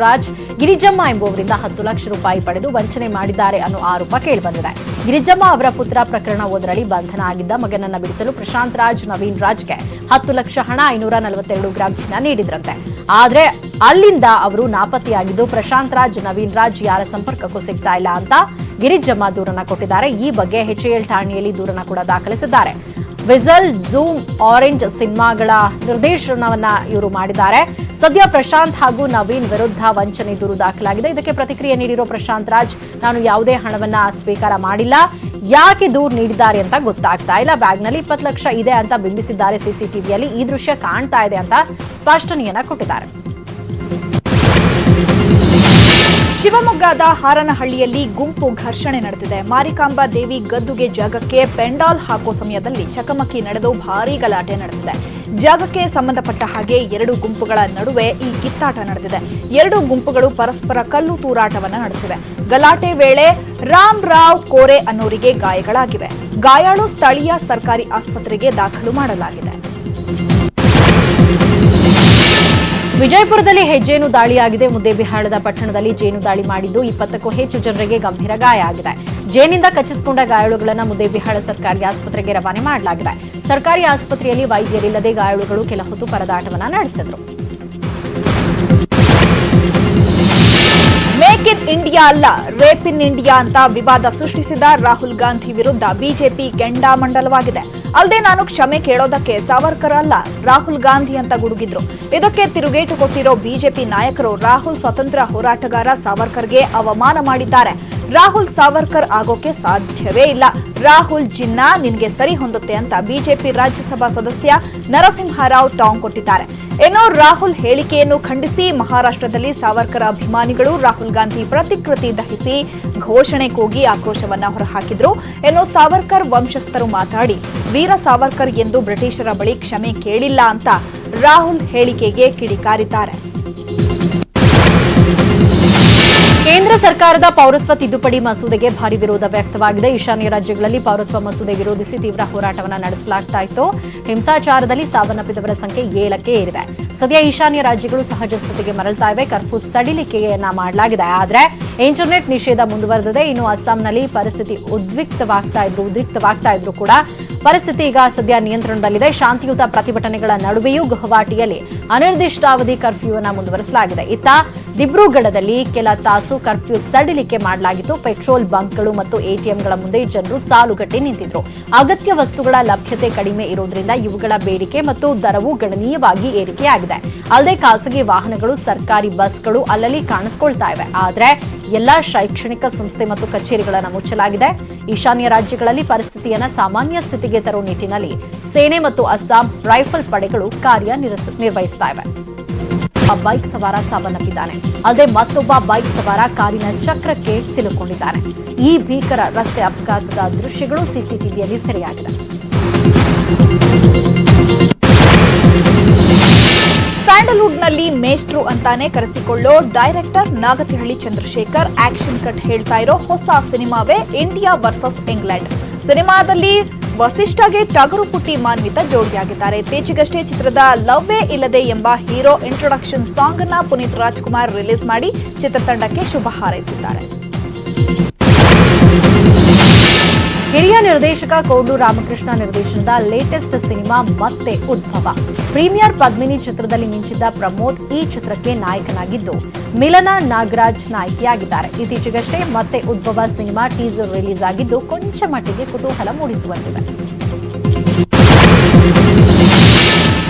ರಾಜ್ ಗಿರಿಜಮ್ಮ ಎಂಬುವರಿಂದ 10 ಲಕ್ಷ ರೂಪಾಯಿ ಪಡೆದು ವಂಚನೆ ಮಾಡಿದ್ದಾರೆ ಅನ್ನೋ ಆರೋಪ ಕೇಳಿಬಂದಿದೆ. ಗಿರಿಜಮ್ಮ ಅವರ ಪುತ್ರ ಪ್ರಕರಣ ಒಂದರಲ್ಲಿ ಬಂಧನ ಆಗಿದ್ದ ಮಗನನ್ನ ಬಿಡಿಸಲು ಪ್ರಶಾಂತ್ ರಾಜ್, ನವೀನ್ ರಾಜ್ಗೆ 10 ಲಕ್ಷ ಹಣ, 542 ಗ್ರಾಂ ಚಿನ್ನ ನೀಡಿದ್ರಂತೆ. ಆದ್ರೆ ಅಲ್ಲಿಂದ ಅವರು ನಾಪತ್ತೆಯಾಗಿದ್ದು, ಪ್ರಶಾಂತ್ ರಾಜ್, ನವೀನ್ ರಾಜ್ ಯಾರ ಸಂಪರ್ಕಕ್ಕೂ ಸಿಗ್ತಾ ಇಲ್ಲ ಅಂತ ಗಿರಿಜಮ್ಮ ದೂರನ್ನ ಕೊಟ್ಟಿದ್ದಾರೆ. ಈ ಬಗ್ಗೆ HAL ಠಾಣೆಯಲ್ಲಿ ದೂರನ್ನ ಕೂಡ ದಾಖಲಿಸಿದ್ದಾರೆ. ವಿಸಲ್, ಝೂಮ್, ಆರೆಂಜ್ ಸಿನಿಮಾಗಳ ನಿರ್ದೇಶನವನ್ನ ಇವರು ಮಾಡಿದ್ದಾರೆ. ಸದ್ಯ ಪ್ರಶಾಂತ್ ಹಾಗೂ ನವೀನ್ ವಿರುದ್ಧ ವಂಚನೆ ದೂರು ದಾಖಲಾಗಿದೆ. ಇದಕ್ಕೆ ಪ್ರತಿಕ್ರಿಯೆ ನೀಡಿರೋ ಪ್ರಶಾಂತ್ ರಾಜ್, ನಾನು ಯಾವುದೇ ಹಣವನ್ನ ಸ್ವೀಕಾರ ಮಾಡಿಲ್ಲ, ಯಾಕೆ ದೂರು ನೀಡಿದ್ದಾರೆ ಅಂತ ಗೊತ್ತಾಗ್ತಾ ಇಲ್ಲ, ಬ್ಯಾಗ್ನಲ್ಲಿ 20 ಲಕ್ಷ ಇದೆ ಅಂತ ಬಿಂಬಿಸಿದ್ದಾರೆ, ಸಿಸಿಟಿವಿಯಲ್ಲಿ ಈ ದೃಶ್ಯ ಕಾಣ್ತಾ ಇದೆ ಅಂತ ಸ್ಪಷ್ಟನೆಯನ್ನ ಕೊಟ್ಟಿದ್ದಾರೆ. ಶಿವಮೊಗ್ಗದ ಹಾರನಹಳ್ಳಿಯಲ್ಲಿ ಗುಂಪು ಘರ್ಷಣೆ ನಡೆದಿದೆ. ಮಾರಿಕಾಂಬಾ ದೇವಿ ಗದ್ದುಗೆ ಜಾಗಕ್ಕೆ ಪೆಂಡಾಲ್ ಹಾಕೋ ಸಮಯದಲ್ಲಿ ಚಕಮಕಿ ನಡೆದು ಭಾರೀ ಗಲಾಟೆ ನಡೆದಿದೆ. ಜಾಗಕ್ಕೆ ಸಂಬಂಧಪಟ್ಟ ಹಾಗೆ 2 ಗುಂಪುಗಳ ನಡುವೆ ಈ ಕಿತ್ತಾಟ ನಡೆದಿದೆ. 2 ಗುಂಪುಗಳು ಪರಸ್ಪರ ಕಲ್ಲು ತೂರಾಟವನ್ನ ನಡೆಸಿವೆ. ಗಲಾಟೆ ವೇಳೆ ರಾವ್ ಕೋರೆ ಅನ್ನೋರಿಗೆ ಗಾಯಗಳಾಗಿವೆ. ಗಾಯಾಳು ಸ್ಥಳೀಯ ಸರ್ಕಾರಿ ಆಸ್ಪತ್ರೆಗೆ ದಾಖಲು ಮಾಡಲಾಗಿದೆ. ವಿಜಯಪುರದಲ್ಲಿ ಹೆಜ್ಜೇನು ದಾಳಿಯಾಗಿದೆ. ಮುದ್ದೇಬಿಹಾಳದ ಪಟ್ಟಣದಲ್ಲಿ ಜೇನು ದಾಳಿ ಮಾಡಿದ್ದು 20ಕ್ಕೂ ಹೆಚ್ಚು ಜನರಿಗೆ ಗಂಭೀರ ಗಾಯ ಆಗಿದೆ. ಜೇನಿಂದ ಕಚ್ಚಿಸಿಕೊಂಡ ಗಾಯಾಳುಗಳನ್ನು ಮುದ್ದೇಬಿಹಾಳ ಸರ್ಕಾರಿ ಆಸ್ಪತ್ರೆಗೆ ರವಾನೆ ಮಾಡಲಾಗಿದೆ. ಸರ್ಕಾರಿ ಆಸ್ಪತ್ರೆಯಲ್ಲಿ ವೈದ್ಯರಿಲ್ಲದೆ ಗಾಯಾಳುಗಳು ಕೆಲ ಹೊತ್ತು ಪರದಾಟವನ್ನ ನಡೆಸಿದ್ರು. ಮೇಕ್ ಇನ್ ಇಂಡಿಯಾ ಅಲ್ಲ, ರೇಪ್ ಇನ್ ಇಂಡಿಯಾ ಅಂತ ವಿವಾದ ಸೃಷ್ಟಿಸಿದ ರಾಹುಲ್ ಗಾಂಧಿ ವಿರುದ್ಧ ಬಿಜೆಪಿ ಕೆಂಡಾಮಂಡಲವಾಗಿದೆ. ಅಲ್ಲದೆ ನಾನು ಕ್ಷಮೆ ಕೇಳೋದಕ್ಕೆ ಸಾವರ್ಕರ್ ಅಲ್ಲ, ರಾಹುಲ್ ಗಾಂಧಿ ಅಂತ ಗುಡುಗಿದ್ರು. ಇದಕ್ಕೆ ತಿರುಗೇಟು ಕೊಟ್ಟಿರೋ ಬಿಜೆಪಿ ನಾಯಕರು ರಾಹುಲ್ ಸ್ವತಂತ್ರ ಹೋರಾಟಗಾರ ಸಾವರ್ಕರ್ಗೆ ಅವಮಾನ ಮಾಡಿದ್ದಾರೆ. ರಾಹುಲ್ ಸಾವರ್ಕರ್ ಆಗೋಕೆ ಸಾಧ್ಯವೇ ಇಲ್ಲ, ರಾಹುಲ್ ಜಿನ್ನಾ ನಿನ್ಗೆ ಸರಿ ಹೊಂದುತ್ತೆ ಅಂತ ಬಿಜೆಪಿ ರಾಜ್ಯಸಭಾ ಸದಸ್ಯ ನರಸಿಂಹರಾವ್ ಟಾಂಗ್ ಕೊಟ್ಟಿದ್ದಾರೆ. ಏನೋ ರಾಹುಲ್ ಹೇಳಿಕೆಯನ್ನು ಖಂಡಿಸಿ ಮಹಾರಾಷ್ಟ್ರದಲ್ಲಿ ಸಾವರ್ಕರ್ ಅಭಿಮಾನಿಗಳು ರಾಹುಲ್ ಗಾಂಧಿ ಪ್ರತಿಕೃತಿ ದಹಿಸಿ ಘೋಷಣೆ ಕೂಗಿ ಆಕ್ರೋಶವನ್ನ ಹೊರಹಾಕಿದ್ರು. ಏನೋ ಸಾವರ್ಕರ್ ವಂಶಸ್ಥರು ಮಾತಾಡಿ ವೀರ ಸಾವರ್ಕರ್ ಎಂದು ಬ್ರಿಟಿಷರ ಬಳಿ ಕ್ಷಮೆ ಕೇಳಿಲ್ಲ ಅಂತ ರಾಹುಲ್ ಹೇಳಿಕೆಗೆ ಕಿಡಿಕಾರಿದ್ದಾರೆ. ಕೇಂದ್ರ ಸರ್ಕಾರದ ಪೌರತ್ವ ತಿದ್ದುಪಡಿ ಮಸೂದೆಗೆ ಭಾರಿ ವಿರೋಧ ವ್ಯಕ್ತವಾಗಿದೆ. ಈಶಾನ್ಯ ರಾಜ್ಯಗಳಲ್ಲಿ ಪೌರತ್ವ ಮಸೂದೆ ವಿರೋಧಿಸಿ ತೀವ್ರ ಹೋರಾಟವನ್ನು ನಡೆಸಲಾಗ್ತಾ ಇತ್ತು. ಹಿಂಸಾಚಾರದಲ್ಲಿ ಸಾವನ್ನಪ್ಪಿದವರ ಸಂಖ್ಯೆ 7ಕ್ಕೆ ಏರಿದೆ. ಸದ್ಯ ಈಶಾನ್ಯ ರಾಜ್ಯಗಳು ಸಹಜ ಸ್ಥಿತಿಗೆ ಮರಳ್ತಾ ಇವೆ. ಕರ್ಫ್ಯೂ ಸಡಿಲಿಕೆಯನ್ನ ಮಾಡಲಾಗಿದೆ. ಆದರೆ ಇಂಟರ್ನೆಟ್ ನಿಷೇಧ ಮುಂದುವರೆದಿದೆ. ಇನ್ನು ಅಸ್ಸಾಂನಲ್ಲಿ ಪರಿಸ್ಥಿತಿ ಉದ್ರಿಕ್ತವಾಗ್ತಾ ಇದ್ರು ಕೂಡ ಪರಿಸ್ಥಿತಿ ಈಗ ಸದ್ಯ ನಿಯಂತ್ರಣದಲ್ಲಿದೆ. ಶಾಂತಿಯುತ ಪ್ರತಿಭಟನೆಗಳ ನಡುವೆಯೂ ಗುವಾಹಟಿಯಲ್ಲಿ ಅನಿರ್ದಿಷ್ಟಾವಧಿ ಕರ್ಫ್ಯೂ ಅನ್ನು ಮುಂದುವರೆಸಲಾಗಿದೆ. ಇತ್ತ ದಿಬ್ರುಗಢದಲ್ಲಿ ಕೆಲ ತಾಸು ಕರ್ಫ್ಯೂ ಸಡಿಲಿಕೆ ಮಾಡಲಾಗಿತ್ತು. ಪೆಟ್ರೋಲ್ ಬಂಕ್ಗಳು ಮತ್ತು ಎಟಿಎಂಗಳ ಮುಂದೆ ಜನರು ಸಾಲುಗಟ್ಟಿ ನಿಂತಿದ್ರು. ಅಗತ್ಯ ವಸ್ತುಗಳ ಲಭ್ಯತೆ ಕಡಿಮೆ ಇರುವುದರಿಂದ ಇವುಗಳ ಬೇಡಿಕೆ ಮತ್ತು ದರವು ಗಣನೀಯವಾಗಿ ಏರಿಕೆಯಾಗಿದೆ. ಅಲ್ಲದೆ ಖಾಸಗಿ ವಾಹನಗಳು, ಸರ್ಕಾರಿ ಬಸ್ಗಳು ಅಲ್ಲಲ್ಲಿ ಕಾಣಿಸಿಕೊಳ್ತಾ ಇವೆ. ಆದರೆ ಎಲ್ಲಾ ಶೈಕ್ಷಣಿಕ ಸಂಸ್ಥೆ ಮತ್ತು ಕಚೇರಿಗಳನ್ನು ಮುಚ್ಚಲಾಗಿದೆ. ಈಶಾನ್ಯ ರಾಜ್ಯಗಳಲ್ಲಿ ಪರಿಸ್ಥಿತಿಯನ್ನು ಸಾಮಾನ್ಯ ಸ್ಥಿತಿಗೆ ತರುವ ನಿಟ್ಟಿನಲ್ಲಿ ಸೇನೆ ಮತ್ತು ಅಸ್ಸಾಂ ರೈಫಲ್ ಪಡೆಗಳು ಕಾರ್ಯನಿರ್ವಹಿಸ್ತಾ ಇವೆ. ಬೈಕ್ ಸವಾರ ಸಾವನ್ನಪ್ಪಿದ್ದಾನೆ. ಅಲ್ಲದೆ ಮತ್ತೊಬ್ಬ ಬೈಕ್ ಸವಾರ ಕಾರಿನ ಚಕ್ರಕ್ಕೆ ಸಿಲುಕೊಂಡಿದ್ದಾನೆ. ಈ ಭೀಕರ ರಸ್ತೆ ಅಪಘಾತದ ದೃಶ್ಯಗಳು ಸಿಸಿಟಿವಿಯಲ್ಲಿ ಸೆರೆಯಾಗಿದೆ. ಸ್ಯಾಂಡಲ್ವುಡ್ನಲ್ಲಿ ಮೇಷ್ಟ್ರು ಅಂತಾನೆ ಕರೆಸಿಕೊಳ್ಳೋ director Nagathihalli Chandrashekhar action cut ಹೇಳ್ತಾ ಇರೋ ಹೊಸ ಸಿನಿಮಾವೇ ಇಂಡಿಯಾ ವರ್ಸಸ್ ಇಂಗ್ಲೆಂಡ್. ಸಿನಿಮಾದಲ್ಲಿ ವಸಿಷ್ಠಗೆ ಟಗರು ಪುಟ್ಟಿ ಮಾನ್ವಿತ ಜೋಡಿಯಾಗಿದ್ದಾರೆ. ಇತ್ತೀಚೆಗಷ್ಟೇ ಚಿತ್ರದ ಲವ್ವೇ ಇಲ್ಲದೆ ಎಂಬ ಹೀರೋ ಇಂಟ್ರೊಡಕ್ಷನ್ ಸಾಂಗ್ ಅನ್ನ ಪುನೀತ್ ರಾಜ್ಕುಮಾರ್ ರಿಲೀಸ್ ಮಾಡಿ ಚಿತ್ರತಂಡಕ್ಕೆ ಶುಭ ಹಾರೈಸಿದ್ದಾರೆ. ಹಿರಿಯ ನಿರ್ದೇಶಕ ಕೋಡ್ಲು ರಾಮಕೃಷ್ಣ ನಿರ್ದೇಶನದ ಲೇಟೆಸ್ಟ್ ಸಿನಿಮಾ ಮತ್ತೆ ಉದ್ಭವ. ಪ್ರೀಮಿಯರ್ ಪದ್ಮಿನಿ ಚಿತ್ರದಲ್ಲಿ ಮಿಂಚಿದ್ದ ಪ್ರಮೋದ್ ಈ ಚಿತ್ರಕ್ಕೆ ನಾಯಕನಾಗಿದ್ದು, ಮಿಲನಾ ನಾಗರಾಜ್ ನಾಯಕಿಯಾಗಿದ್ದಾರೆ. ಇತ್ತೀಚೆಗಷ್ಟೇ ಮತ್ತೆ ಉದ್ಭವ ಸಿನಿಮಾ ಟೀಸರ್ ರಿಲೀಸ್ ಆಗಿದ್ದು ಕೊಂಚ ಮಟ್ಟಿಗೆ ಕುತೂಹಲ ಮೂಡಿಸುವಂತಿದೆ.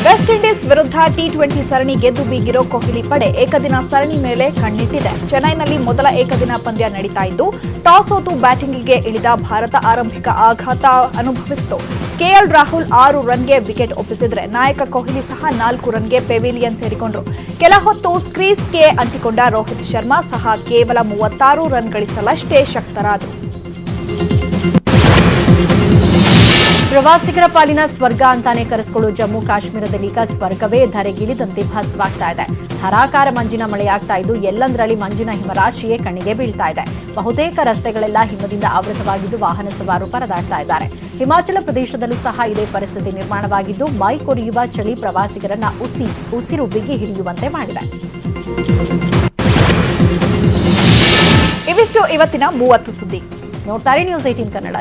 ವೆಸ್ಟ್ ಇಂಡೀಸ್ ವಿರುದ್ಧ ಟಿ20 ಸರಣಿ ಗೆದ್ದು ಬೀಗಿರೋ ಕೊಹ್ಲಿ ಪಡೆ ಏಕದಿನ ಸರಣಿ ಮೇಲೆ ಕಣ್ಣಿಟ್ಟಿದೆ. ಚೆನ್ನೈನಲ್ಲಿ ಮೊದಲ ಏಕದಿನ ಪಂದ್ಯ ನಡೀತಾ ಇದ್ದು ಟಾಸ್ ಸೋತು ಬ್ಯಾಟಿಂಗಿಗೆ ಇಳಿದ ಭಾರತ ಆರಂಭಿಕ ಆಘಾತ ಅನುಭವಿಸಿತು. ಕೆಎಲ್ ರಾಹುಲ್ 6 ರನ್ಗೆ ವಿಕೆಟ್ ಒಪ್ಪಿಸಿದ್ರೆ ನಾಯಕ ಕೊಹ್ಲಿ ಸಹ 4 ರನ್ಗೆ ಪೆವಿಲಿಯನ್ ಸೇರಿಕೊಂಡ್ರು. ಕೆಲ ಹೊತ್ತು ಕ್ರೀಸ್ಗೆ ಅಂಟಿಕೊಂಡ ರೋಹಿತ್ ಶರ್ಮಾ ಸಹ ಕೇವಲ 36 ರನ್ ಗಳಿಸಲಷ್ಟೇ ಶಕ್ತರಾದರು. ಪ್ರವಾಸಿಗರ ಪಾಲಿನ ಸ್ವರ್ಗ ಅಂತಾನೆ ಕರೆಸಿಕೊಳ್ಳುವ ಜಮ್ಮು ಕಾಶ್ಮೀರದಲ್ಲಿ ಈಗ ಸ್ವರ್ಗವೇ ಧರೆಗಿಳಿದಂತೆ ಭಾಸವಾಗ್ತಾ ಇದೆ. ಧಾರಾಕಾರ ಮಂಜಿನ ಮಳೆಯಾಗ್ತಾ ಇದ್ದು ಎಲ್ಲಂದರಲ್ಲಿ ಮಂಜಿನ ಹಿಮರಾಶಿಯೇ ಕಣ್ಣಿಗೆ ಬೀಳ್ತಾ ಇದೆ. ಬಹುತೇಕ ರಸ್ತೆಗಳೆಲ್ಲ ಹಿಮದಿಂದ ಆವೃತವಾಗಿದ್ದು ವಾಹನ ಸವಾರರು ಪರದಾಡ್ತಾ ಇದ್ದಾರೆ. ಹಿಮಾಚಲ ಪ್ರದೇಶದಲ್ಲೂ ಸಹ ಇದೇ ಪರಿಸ್ಥಿತಿ ನಿರ್ಮಾಣವಾಗಿದ್ದು ಮೈ ಕೊರೆಯುವ ಚಳಿ ಪ್ರವಾಸಿಗರನ್ನ ಉಸಿರು ಬಿಗಿ ಹಿಡಿಯುವಂತೆ ಮಾಡಿದೆ. ಇವಿಷ್ಟು ಇವತ್ತಿನ 30 ಸುದ್ದಿ. ನೋಡ್ತಾರೆ ನ್ಯೂಸ್ 18 ಕನ್ನಡ.